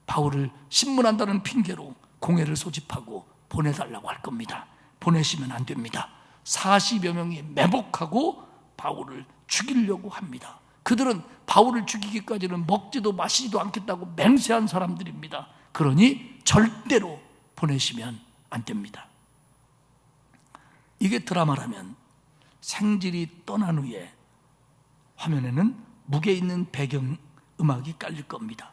바울을 신문한다는 핑계로 공회를 소집하고 보내달라고 할 겁니다. 보내시면 안 됩니다. 40여 명이 매복하고 바울을 죽이려고 합니다. 그들은 바울을 죽이기까지는 먹지도 마시지도 않겠다고 맹세한 사람들입니다. 그러니 절대로 보내시면 안 됩니다. 이게 드라마라면 생질이 떠난 후에 화면에는 무게 있는 배경 음악이 깔릴 겁니다.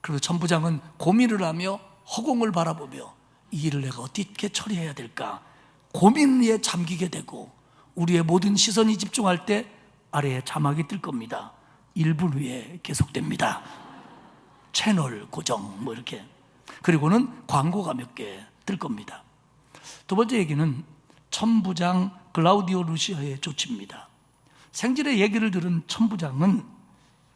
그리고 천부장은 고민을 하며 허공을 바라보며 이 일을 내가 어떻게 처리해야 될까 고민에 잠기게 되고, 우리의 모든 시선이 집중할 때 아래에 자막이 뜰 겁니다. 1분 후에 계속됩니다. 채널 고정 뭐 이렇게. 그리고는 광고가 몇 개 뜰 겁니다. 두 번째 얘기는 천부장 글라우디오 루시아의 조치입니다. 생질의 얘기를 들은 천부장은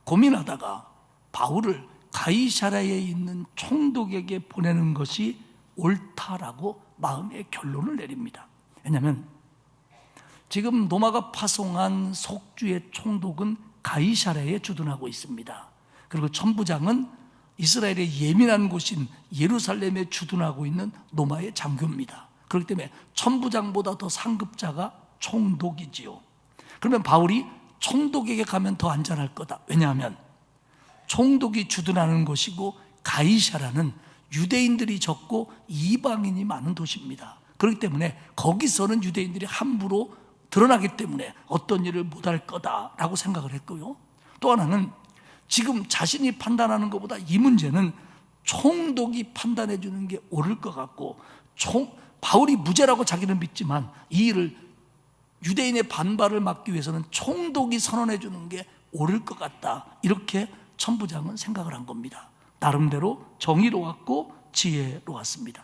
고민하다가 바울을 가이사랴에 있는 총독에게 보내는 것이 옳다라고 마음의 결론을 내립니다. 왜냐하면 지금 로마가 파송한 속주의 총독은 가이사랴에 주둔하고 있습니다. 그리고 천부장은 이스라엘의 예민한 곳인 예루살렘에 주둔하고 있는 로마의 장교입니다. 그렇기 때문에 천부장보다 더 상급자가 총독이지요. 그러면 바울이 총독에게 가면 더 안전할 거다. 왜냐하면 총독이 주둔하는 곳이고 가이사랴는 유대인들이 적고 이방인이 많은 도시입니다. 그렇기 때문에 거기서는 유대인들이 함부로 드러나기 때문에 어떤 일을 못할 거다라고 생각을 했고요. 또 하나는 지금 자신이 판단하는 것보다 이 문제는 총독이 판단해 주는 게 옳을 것 같고, 바울이 무죄라고 자기는 믿지만 이 일을 유대인의 반발을 막기 위해서는 총독이 선언해 주는 게 옳을 것 같다. 이렇게 천부장은 생각을 한 겁니다. 나름대로 정의로웠고 지혜로웠습니다.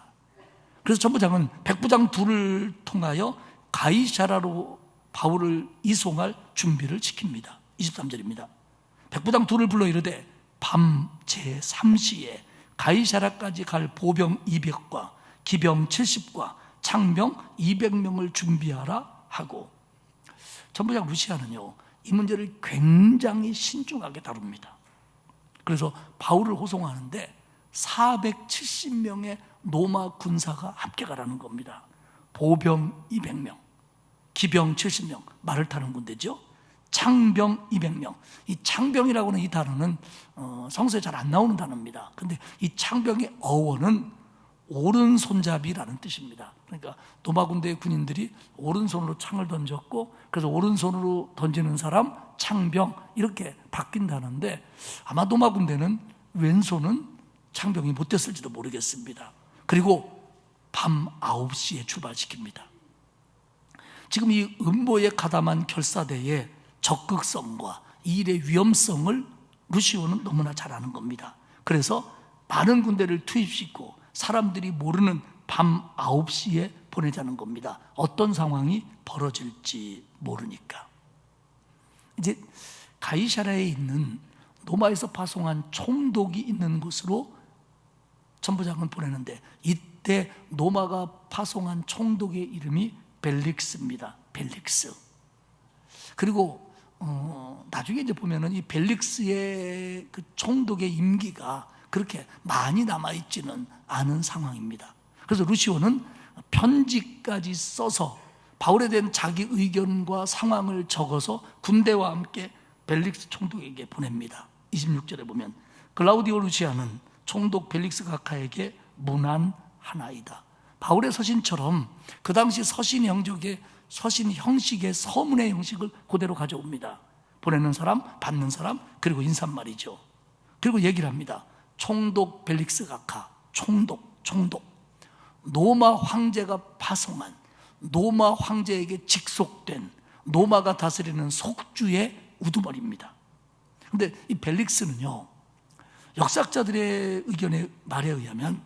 그래서 천부장은 백부장 둘을 통하여 가이사랴로 바울을 이송할 준비를 시킵니다. 23절입니다. 백부장 둘을 불러 이르되 밤 제3시에 가이사랴까지 갈 보병 200과 기병 70과 창병 200명을 준비하라 하고, 천부장 루시아는요 이 문제를 굉장히 신중하게 다룹니다. 그래서 바울을 호송하는데 470명의 로마 군사가 함께 가라는 겁니다. 보병 200명, 기병 70명, 말을 타는 군대죠. 창병 200명. 이 창병이라고 하는 이 단어는 성서에 잘 안 나오는 단어입니다. 근데 이 창병의 어원은 오른손잡이라는 뜻입니다. 그러니까 로마 군대의 군인들이 오른손으로 창을 던졌고, 그래서 오른손으로 던지는 사람 창병 이렇게 바뀐다는데, 아마 로마 군대는 왼손은 창병이 못 됐을지도 모르겠습니다. 그리고 밤 9시에 출발시킵니다. 지금 이 음모에 가담한 결사대의 적극성과 이 일의 위험성을 루시오는 너무나 잘 아는 겁니다. 그래서 많은 군대를 투입시키고 사람들이 모르는 밤 9시에 보내자는 겁니다. 어떤 상황이 벌어질지 모르니까. 이제 가이사랴에 있는 로마에서 파송한 총독이 있는 곳으로 천부장은 보내는데, 이때 로마가 파송한 총독의 이름이 벨릭스입니다. 벨릭스. 그리고 나중에 이제 보면은 이 벨릭스의 그 총독의 임기가 그렇게 많이 남아있지는 않은 상황입니다. 그래서 루시오는 편지까지 써서 바울에 대한 자기 의견과 상황을 적어서 군대와 함께 벨릭스 총독에게 보냅니다. 26절에 보면 글라우디오 루시아는 총독 벨릭스 각하에게 문안하나이다. 바울의 서신처럼 그 당시 서신 형식의 서문의 형식을 그대로 가져옵니다. 보내는 사람, 받는 사람, 그리고 인사말이죠. 그리고 얘기를 합니다. 총독 벨릭스 각하, 총독. 로마 황제가 파송한, 로마 황제에게 직속된, 로마가 다스리는 속주의 우두머리입니다. 그런데 이 벨릭스는요, 역사학자들의 말에 의하면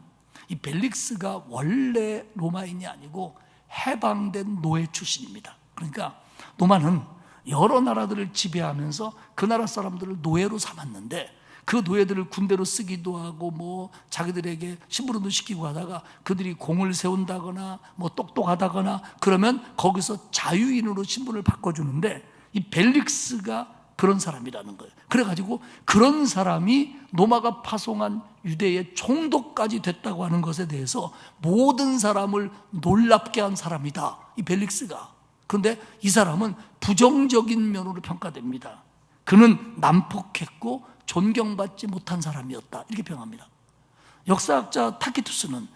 이 벨릭스가 원래 로마인이 아니고 해방된 노예 출신입니다. 그러니까 로마는 여러 나라들을 지배하면서 그 나라 사람들을 노예로 삼았는데, 그 노예들을 군대로 쓰기도 하고 자기들에게 심부름도 시키고 하다가 그들이 공을 세운다거나 똑똑하다거나 그러면 거기서 자유인으로 신분을 바꿔주는데, 이 벨릭스가 그런 사람이라는 거예요. 그래가지고 그런 사람이 로마가 파송한 유대의 총독까지 됐다고 하는 것에 대해서 모든 사람을 놀랍게 한 사람이다, 이 벨릭스가. 그런데 이 사람은 부정적인 면으로 평가됩니다. 그는 난폭했고 존경받지 못한 사람이었다, 이렇게 평합니다. 역사학자 타키투스는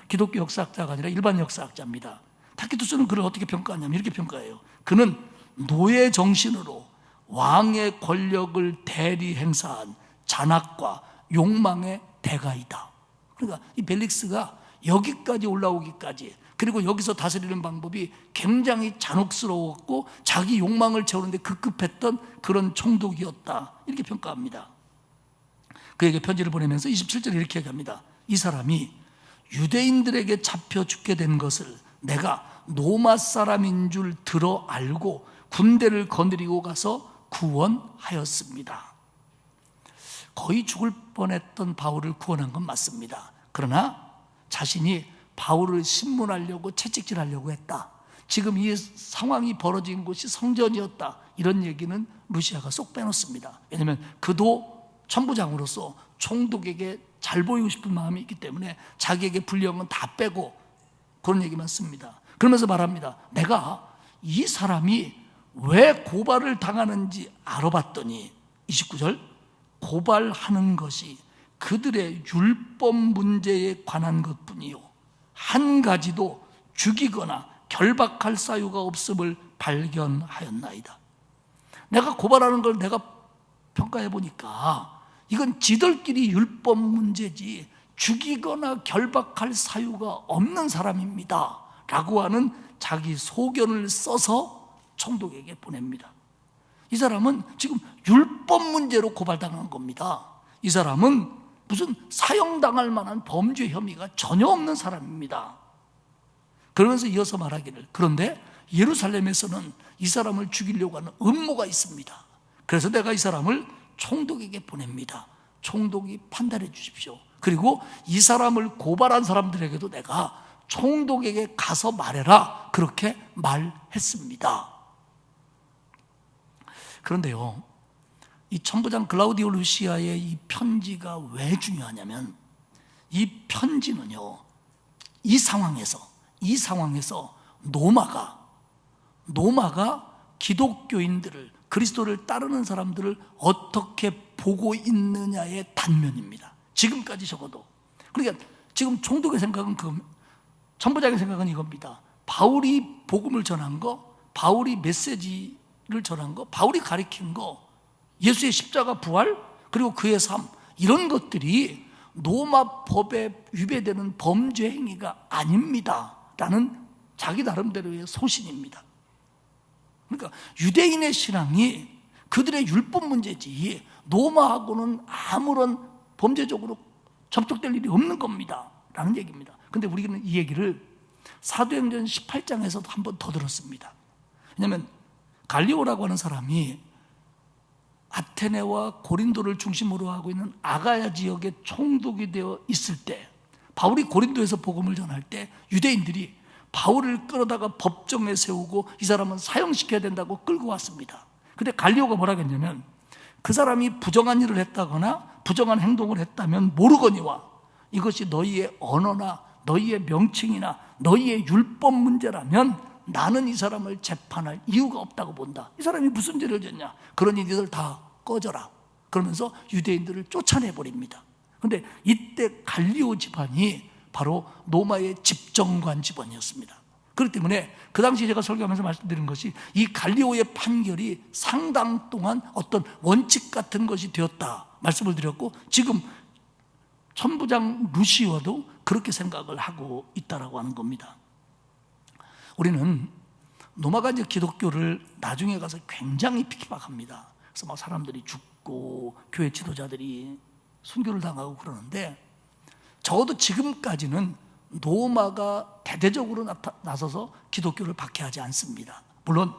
기독교 역사학자가 아니라 일반 역사학자입니다. 타키투스는 그를 어떻게 평가하냐면 이렇게 평가해요. 그는 노예 정신으로 왕의 권력을 대리 행사한 잔악과 욕망의 대가이다. 그러니까 이 벨릭스가 여기까지 올라오기까지, 그리고 여기서 다스리는 방법이 굉장히 잔혹스러웠고 자기 욕망을 채우는데 급급했던 그런 총독이었다, 이렇게 평가합니다. 그에게 편지를 보내면서 27절에 이렇게 얘기합니다. 이 사람이 유대인들에게 잡혀 죽게 된 것을 내가 로마 사람인 줄 들어 알고 군대를 거느리고 가서 구원하였습니다. 거의 죽을 뻔했던 바울을 구원한 건 맞습니다. 그러나 자신이 바울을 신문하려고 채찍질하려고 했다, 지금 이 상황이 벌어진 곳이 성전이었다, 이런 얘기는 루시아가 쏙 빼놓습니다. 왜냐하면 그도 천부장으로서 총독에게 잘 보이고 싶은 마음이 있기 때문에 자기에게 불리한 건 다 빼고 그런 얘기만 씁니다. 그러면서 말합니다. 내가 이 사람이 왜 고발을 당하는지 알아봤더니 29절, 고발하는 것이 그들의 율법 문제에 관한 것뿐이요 한 가지도 죽이거나 결박할 사유가 없음을 발견하였나이다. 내가 고발하는 걸 내가 평가해 보니까 이건 지들끼리 율법 문제지 죽이거나 결박할 사유가 없는 사람입니다 라고 하는 자기 소견을 써서 총독에게 보냅니다. 이 사람은 지금 율법 문제로 고발당한 겁니다. 이 사람은 무슨 사형당할 만한 범죄 혐의가 전혀 없는 사람입니다. 그러면서 이어서 말하기를, 그런데 예루살렘에서는 이 사람을 죽이려고 하는 음모가 있습니다. 그래서 내가 이 사람을 총독에게 보냅니다. 총독이 판단해 주십시오. 그리고 이 사람을 고발한 사람들에게도 내가 총독에게 가서 말해라, 그렇게 말했습니다. 그런데요, 이 천부장 글라우디오 루시아의 이 편지가 왜 중요하냐면, 이 편지는요, 이 상황에서 노마가 기독교인들을, 그리스도를 따르는 사람들을 어떻게 보고 있느냐의 단면입니다. 지금까지 적어도. 그러니까 지금 총독의 생각은 천부장의 생각은 이겁니다. 바울이 복음을 전한 거, 바울이 메시지를 전한 거, 바울이 가르친 거, 예수의 십자가 부활, 그리고 그의 삶, 이런 것들이 로마 법에 위배되는 범죄 행위가 아닙니다 라는 자기 나름대로의 소신입니다. 그러니까 유대인의 신앙이 그들의 율법 문제지 로마하고는 아무런 범죄적으로 접촉될 일이 없는 겁니다 라는 얘기입니다. 그런데 우리는 이 얘기를 사도행전 18장에서도 한 번 더 들었습니다. 왜냐하면 갈리오라고 하는 사람이 아테네와 고린도를 중심으로 하고 있는 아가야 지역의 총독이 되어 있을 때, 바울이 고린도에서 복음을 전할 때 유대인들이 바울을 끌어다가 법정에 세우고 이 사람은 사형시켜야 된다고 끌고 왔습니다. 근데 갈리오가 뭐라 했냐면, 그 사람이 부정한 일을 했다거나 부정한 행동을 했다면 모르거니와 이것이 너희의 언어나 너희의 명칭이나 너희의 율법 문제라면 나는 이 사람을 재판할 이유가 없다고 본다. 이 사람이 무슨 죄를 졌냐? 그러니 너희들 다 꺼져라. 그러면서 유대인들을 쫓아내버립니다. 그런데 이때 갈리오 집안이 바로 로마의 집정관 집안이었습니다. 그렇기 때문에 그 당시 제가 설교하면서 말씀드린 것이 이 갈리오의 판결이 상당 동안 어떤 원칙 같은 것이 되었다 말씀을 드렸고, 지금 천부장 루시오도 그렇게 생각을 하고 있다라고 하는 겁니다. 우리는 로마가 이제 기독교를 나중에 가서 굉장히 핍박합니다. 그래서 막 사람들이 죽고 교회 지도자들이 순교를 당하고 그러는데, 적어도 지금까지는 로마가 대대적으로 나서서 기독교를 박해하지 않습니다. 물론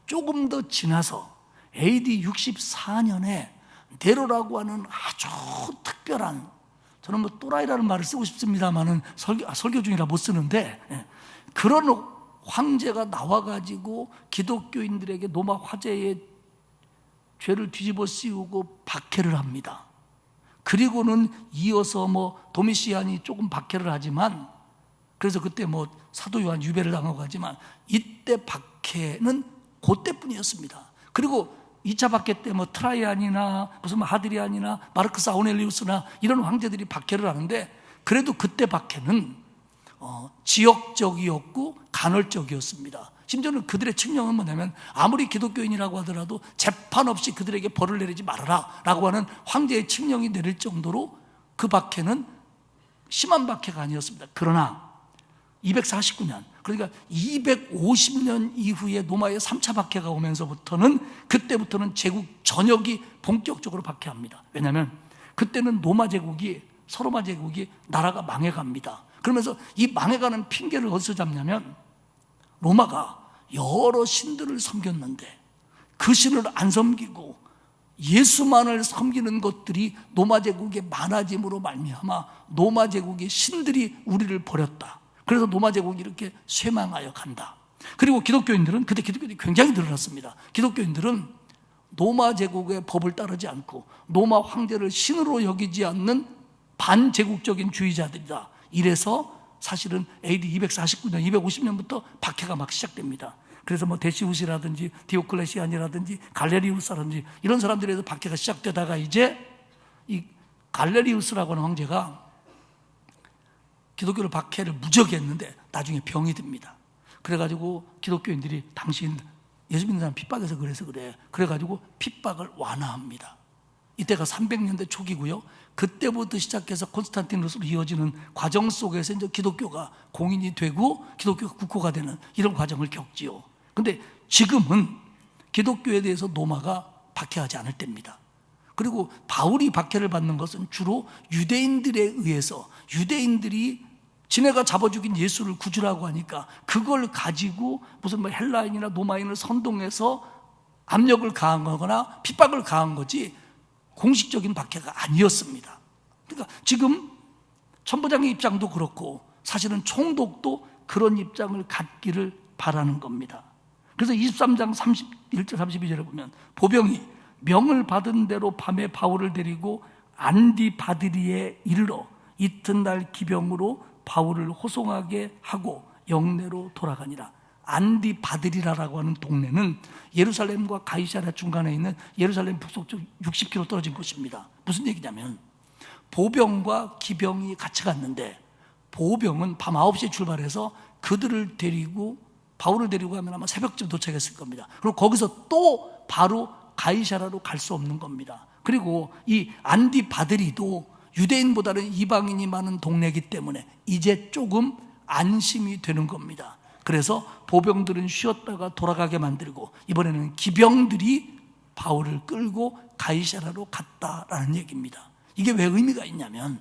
조금 더 지나서 AD 64년에 네로라고 하는 아주 특별한, 저는 뭐 또라이라는 말을 쓰고 싶습니다만은 설교 중이라 못 쓰는데, 그런 황제가 나와가지고 기독교인들에게 로마 화제의 죄를 뒤집어 씌우고 박해를 합니다. 그리고는 이어서 뭐 도미시안이 조금 박해를 하지만, 그래서 그때 뭐 사도 요한 유배를 당하고 하지만 이때 박해는 그때뿐이었습니다. 그리고 2차 박해 때 뭐 트라이안이나 무슨 하드리안이나 마르크스 아우넬리우스나 이런 황제들이 박해를 하는데, 그래도 그때 박해는 지역적이었고 간헐적이었습니다. 심지어는 그들의 칙령은 뭐냐면, 아무리 기독교인이라고 하더라도 재판 없이 그들에게 벌을 내리지 말아라 라고 하는 황제의 칙령이 내릴 정도로 그 박해는 심한 박해가 아니었습니다. 그러나 249년, 그러니까 250년 이후에 로마의 3차 박해가 오면서부터는, 그때부터는 제국 전역이 본격적으로 박해합니다. 왜냐하면 그때는 로마 제국이, 서로마 제국이 나라가 망해갑니다. 그러면서 이 망해가는 핑계를 어디서 잡냐면, 로마가 여러 신들을 섬겼는데 그 신을 안 섬기고 예수만을 섬기는 것들이 로마 제국의 많아짐으로 말미암아 로마 제국의 신들이 우리를 버렸다. 그래서 로마 제국이 이렇게 쇠망하여 간다. 그리고 기독교인들은, 그때 기독교인들이 굉장히 늘어났습니다. 기독교인들은 로마 제국의 법을 따르지 않고 로마 황제를 신으로 여기지 않는 반제국적인 주의자들이다. 이래서 사실은 AD 249년, 250년부터 박해가 막 시작됩니다. 그래서 뭐 데시우스라든지 디오클레시안이라든지 갈레리우스라든지 이런 사람들에서 박해가 시작되다가, 이제 이 갈레리우스라고 하는 황제가 기독교를 박해를 무지하게 했는데 나중에 병이 듭니다. 그래가지고 기독교인들이 당신 예수 믿는 사람 핍박해서 그래서 그래. 그래가지고 핍박을 완화합니다. 이때가 300년대 초기고요. 그때부터 시작해서 콘스탄티누스로 이어지는 과정 속에서 이제 기독교가 공인이 되고 기독교가 국호가 되는 이런 과정을 겪지요. 근데 지금은 기독교에 대해서 로마가 박해하지 않을 때입니다. 그리고 바울이 박해를 받는 것은 주로 유대인들에 의해서, 유대인들이 지네가 잡아 죽인 예수를 구주라고 하니까 그걸 가지고 무슨 뭐 헬라인이나 로마인을 선동해서 압력을 가한 핍박을 가한 거지 공식적인 박해가 아니었습니다. 그러니까 지금 천부장의 입장도 그렇고 사실은 총독도 그런 입장을 갖기를 바라는 겁니다. 그래서 23장 31절 32절에 보면, 보병이 명을 받은 대로 밤에 바울을 데리고 안디바드리에 이르러 이튿날 기병으로 바울을 호송하게 하고 영내로 돌아가니라. 안디바드리라라고 하는 동네는 예루살렘과 가이사랴 중간에 있는 예루살렘 북서쪽 60km 떨어진 곳입니다. 무슨 얘기냐면, 보병과 기병이 같이 갔는데, 보병은 밤 9시에 출발해서 그들을 데리고, 바울을 데리고 가면 아마 새벽쯤 도착했을 겁니다. 그리고 거기서 또 바로 가이사랴로 갈 수 없는 겁니다. 그리고 이 안디바드리도 유대인보다는 이방인이 많은 동네이기 때문에 이제 조금 안심이 되는 겁니다. 그래서 보병들은 쉬었다가 돌아가게 만들고, 이번에는 기병들이 바울을 끌고 가이사랴로 갔다라는 얘기입니다. 이게 왜 의미가 있냐면,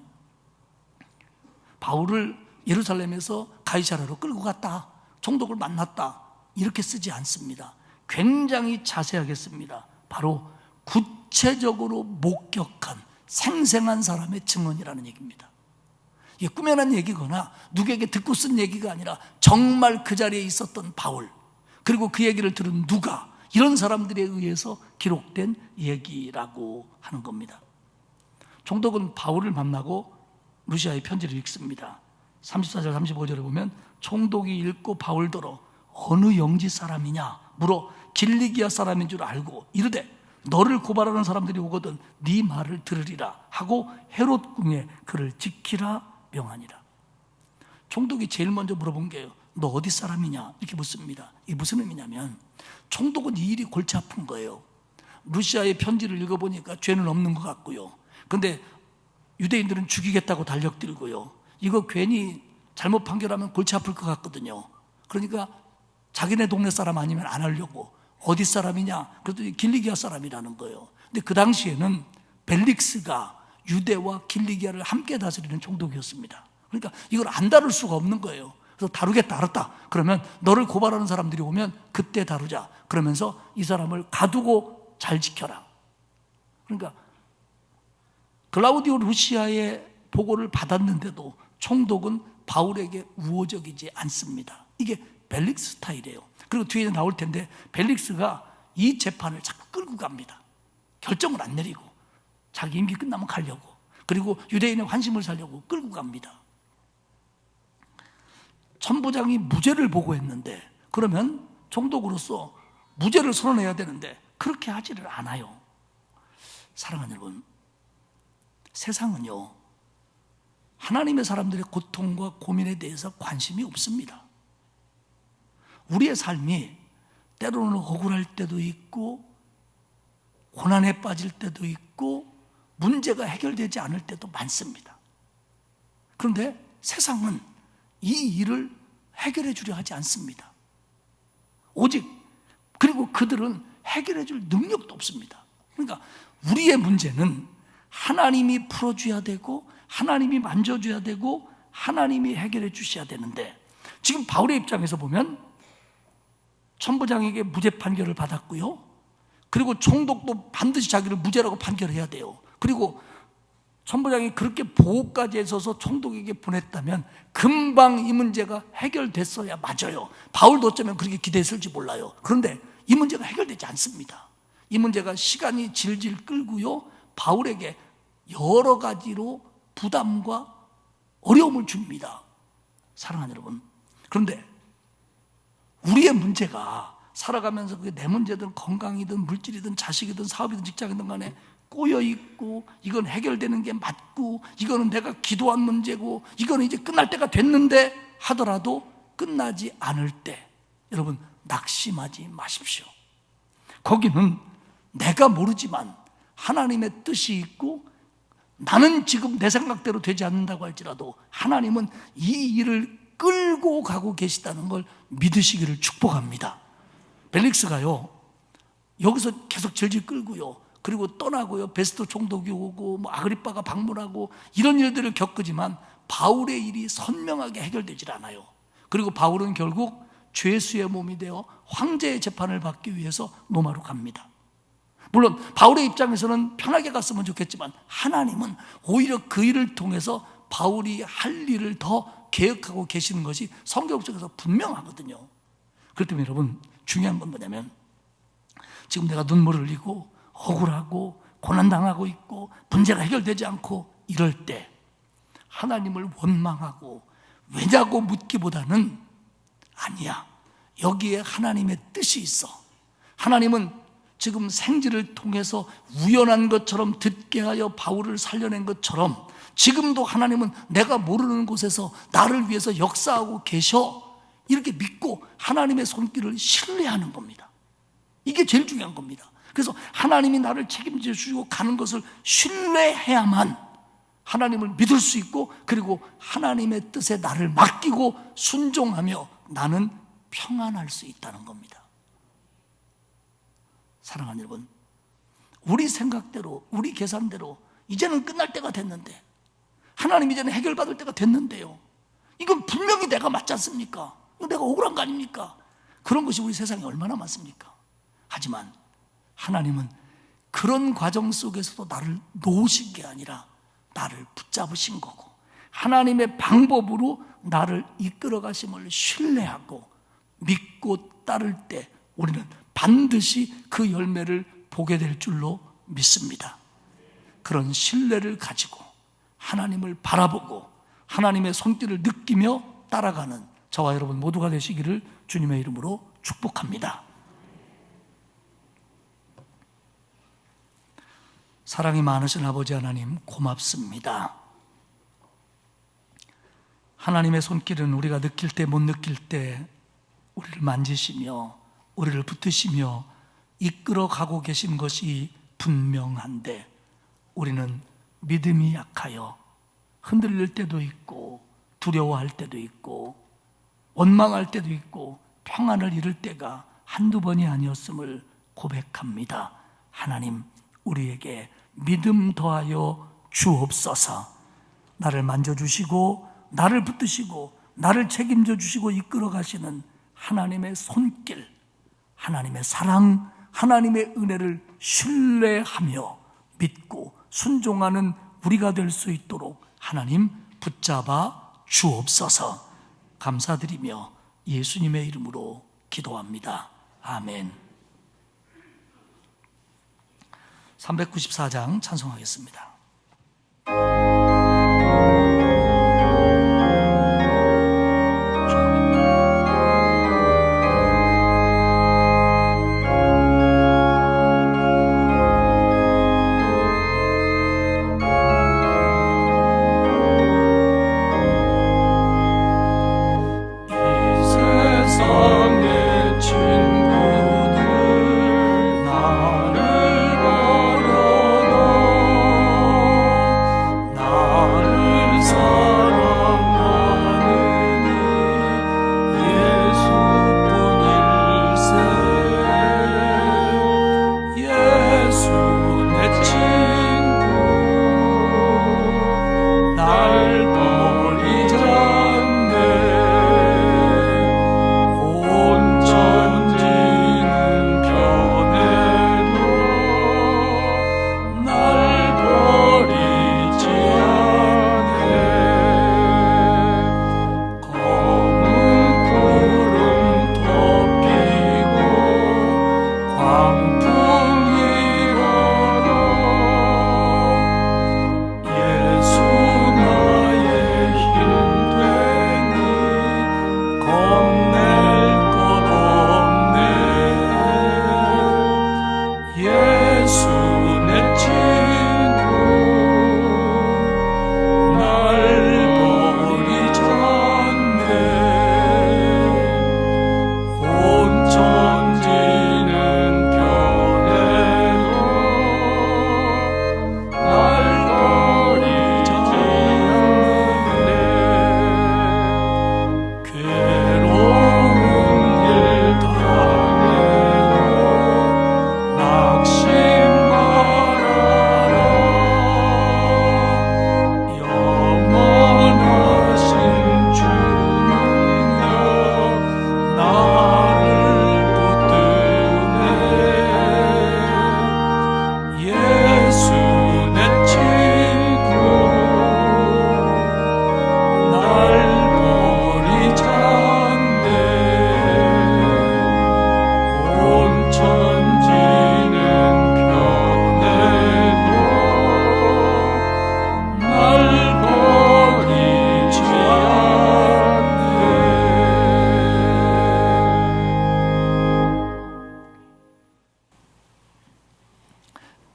바울을 예루살렘에서 가이사랴로 끌고 갔다, 총독을 만났다, 이렇게 쓰지 않습니다. 굉장히 자세하게 씁니다. 바로 구체적으로 목격한 생생한 사람의 증언이라는 얘기입니다. 이게 꾸며낸 얘기거나 누구에게 듣고 쓴 얘기가 아니라 정말 그 자리에 있었던 바울, 그리고 그 얘기를 들은 누가, 이런 사람들에 의해서 기록된 얘기라고 하는 겁니다. 총독은 바울을 만나고 루시아의 편지를 읽습니다. 34절 35절에 보면 총독이 읽고 바울더러 어느 영지 사람이냐 물어 길리기아 사람인 줄 알고 이르되 너를 고발하는 사람들이 오거든 네 말을 들으리라 하고 헤롯 궁에 그를 지키라 명하니라. 총독이 제일 먼저 물어본 게요, 너 어디 사람이냐 이렇게 묻습니다. 이게 무슨 의미냐면 총독은 이 일이 골치 아픈 거예요. 루시아의 편지를 읽어보니까 죄는 없는 것 같고요, 근데 유대인들은 죽이겠다고 달력들고요, 이거 괜히 잘못 판결하면 골치 아플 것 같거든요. 그러니까 자기네 동네 사람 아니면 안 하려고 어디 사람이냐 그랬더니 길리기아 사람이라는 거예요. 근데 그 당시에는 벨릭스가 유대와 길리기아를 함께 다스리는 총독이었습니다. 그러니까 이걸 안 다룰 수가 없는 거예요. 그래서 다루겠다, 알았다. 그러면 너를 고발하는 사람들이 오면 그때 다루자. 그러면서 이 사람을 가두고 잘 지켜라. 그러니까 글라우디오 루시아의 보고를 받았는데도 총독은 바울에게 우호적이지 않습니다. 이게 벨릭스 스타일이에요. 그리고 뒤에 나올 텐데 벨릭스가 이 재판을 자꾸 끌고 갑니다. 결정을 안 내리고 자기 임기 끝나면 가려고, 그리고 유대인의 환심을 살려고 끌고 갑니다. 천부장이 무죄를 보고했는데 그러면 총독으로서 무죄를 선언해야 되는데 그렇게 하지를 않아요. 사랑하는 여러분, 세상은요 하나님의 사람들의 고통과 고민에 대해서 관심이 없습니다. 우리의 삶이 때로는 억울할 때도 있고 고난에 빠질 때도 있고 문제가 해결되지 않을 때도 많습니다. 그런데 세상은 이 일을 해결해 주려 하지 않습니다. 오직 그리고 그들은 해결해 줄 능력도 없습니다. 그러니까 우리의 문제는 하나님이 풀어줘야 되고 하나님이 만져줘야 되고 하나님이 해결해 주셔야 되는데, 지금 바울의 입장에서 보면 천부장에게 무죄 판결을 받았고요, 그리고 총독도 반드시 자기를 무죄라고 판결해야 돼요. 그리고 천부장이 그렇게 보호까지 해서서 총독에게 보냈다면 금방 이 문제가 해결됐어야 맞아요. 바울도 어쩌면 그렇게 기대했을지 몰라요. 그런데 이 문제가 해결되지 않습니다. 이 문제가 시간이 질질 끌고요, 바울에게 여러 가지로 부담과 어려움을 줍니다. 사랑하는 여러분, 그런데 우리의 문제가 살아가면서 그게 내 문제든 건강이든 물질이든 자식이든 사업이든 직장이든 간에 꼬여있고, 이건 해결되는 게 맞고, 이거는 내가 기도한 문제고, 이거는 이제 끝날 때가 됐는데 하더라도 끝나지 않을 때 여러분 낙심하지 마십시오. 거기는 내가 모르지만 하나님의 뜻이 있고, 나는 지금 내 생각대로 되지 않는다고 할지라도 하나님은 이 일을 끌고 가고 계시다는 걸 믿으시기를 축복합니다. 벨릭스가요 여기서 계속 질질 끌고요, 그리고 떠나고요, 베스토 총독이 오고 아그리빠가 방문하고 이런 일들을 겪으지만 바울의 일이 선명하게 해결되질 않아요. 그리고 바울은 결국 죄수의 몸이 되어 황제의 재판을 받기 위해서 로마로 갑니다. 물론 바울의 입장에서는 편하게 갔으면 좋겠지만 하나님은 오히려 그 일을 통해서 바울이 할 일을 더 계획하고 계시는 것이 성경 속에서 분명하거든요. 그렇기 때문에 여러분, 중요한 건 뭐냐면 지금 내가 눈물을 흘리고 억울하고 고난당하고 있고 문제가 해결되지 않고 이럴 때 하나님을 원망하고 왜냐고 묻기보다는 아니야, 여기에 하나님의 뜻이 있어. 하나님은 지금 생지를 통해서 우연한 것처럼 듣게 하여 바울을 살려낸 것처럼 지금도 하나님은 내가 모르는 곳에서 나를 위해서 역사하고 계셔, 이렇게 믿고 하나님의 손길을 신뢰하는 겁니다. 이게 제일 중요한 겁니다. 그래서 하나님이 나를 책임져 주시고 가는 것을 신뢰해야만 하나님을 믿을 수 있고, 그리고 하나님의 뜻에 나를 맡기고 순종하며 나는 평안할 수 있다는 겁니다. 사랑하는 여러분, 우리 생각대로 우리 계산대로 이제는 끝날 때가 됐는데, 하나님 이제는 해결받을 때가 됐는데요, 이건 분명히 내가 맞지 않습니까? 이거 내가 억울한 거 아닙니까? 그런 것이 우리 세상에 얼마나 많습니까? 하지만 하나님은 그런 과정 속에서도 나를 놓으신 게 아니라 나를 붙잡으신 거고, 하나님의 방법으로 나를 이끌어 가심을 신뢰하고 믿고 따를 때 우리는 반드시 그 열매를 보게 될 줄로 믿습니다. 그런 신뢰를 가지고 하나님을 바라보고 하나님의 손길을 느끼며 따라가는 저와 여러분 모두가 되시기를 주님의 이름으로 축복합니다. 사랑이 많으신 아버지 하나님 고맙습니다. 하나님의 손길은 우리가 느낄 때 못 느낄 때 우리를 만지시며 우리를 붙드시며 이끌어가고 계신 것이 분명한데 우리는 믿음이 약하여 흔들릴 때도 있고 두려워할 때도 있고 원망할 때도 있고 평안을 잃을 때가 한두 번이 아니었음을 고백합니다. 하나님, 우리에게 믿음 더하여 주옵소서. 나를 만져주시고 나를 붙드시고 나를 책임져 주시고 이끌어 가시는 하나님의 손길, 하나님의 사랑, 하나님의 은혜를 신뢰하며 믿고 순종하는 우리가 될 수 있도록 하나님 붙잡아 주옵소서. 감사드리며 예수님의 이름으로 기도합니다. 아멘. 394장 찬송하겠습니다.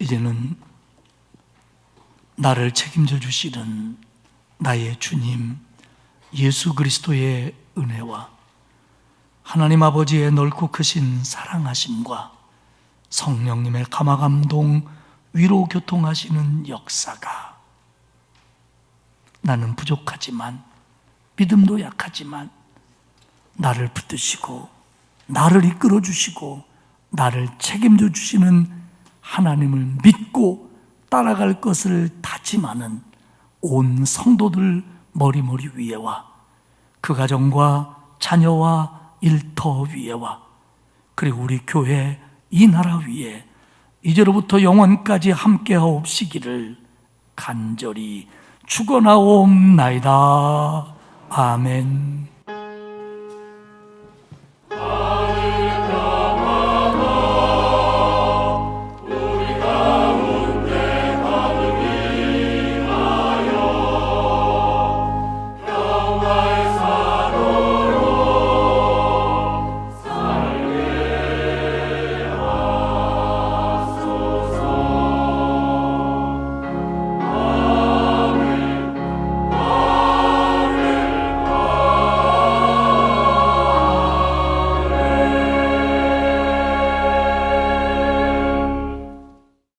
이제는 나를 책임져 주시는 나의 주님 예수 그리스도의 은혜와 하나님 아버지의 넓고 크신 사랑하심과 성령님의 감화감동 위로 교통하시는 역사가 나는 부족하지만 믿음도 약하지만 나를 붙드시고 나를 이끌어 주시고 나를 책임져 주시는 하나님을 믿고 따라갈 것을 다짐하는 온 성도들 머리머리 위에와 그 가정과 자녀와 일터 위에와 그리고 우리 교회 이 나라 위에 이제로부터 영원까지 함께하옵시기를 간절히 축원하옵나이다. 아멘.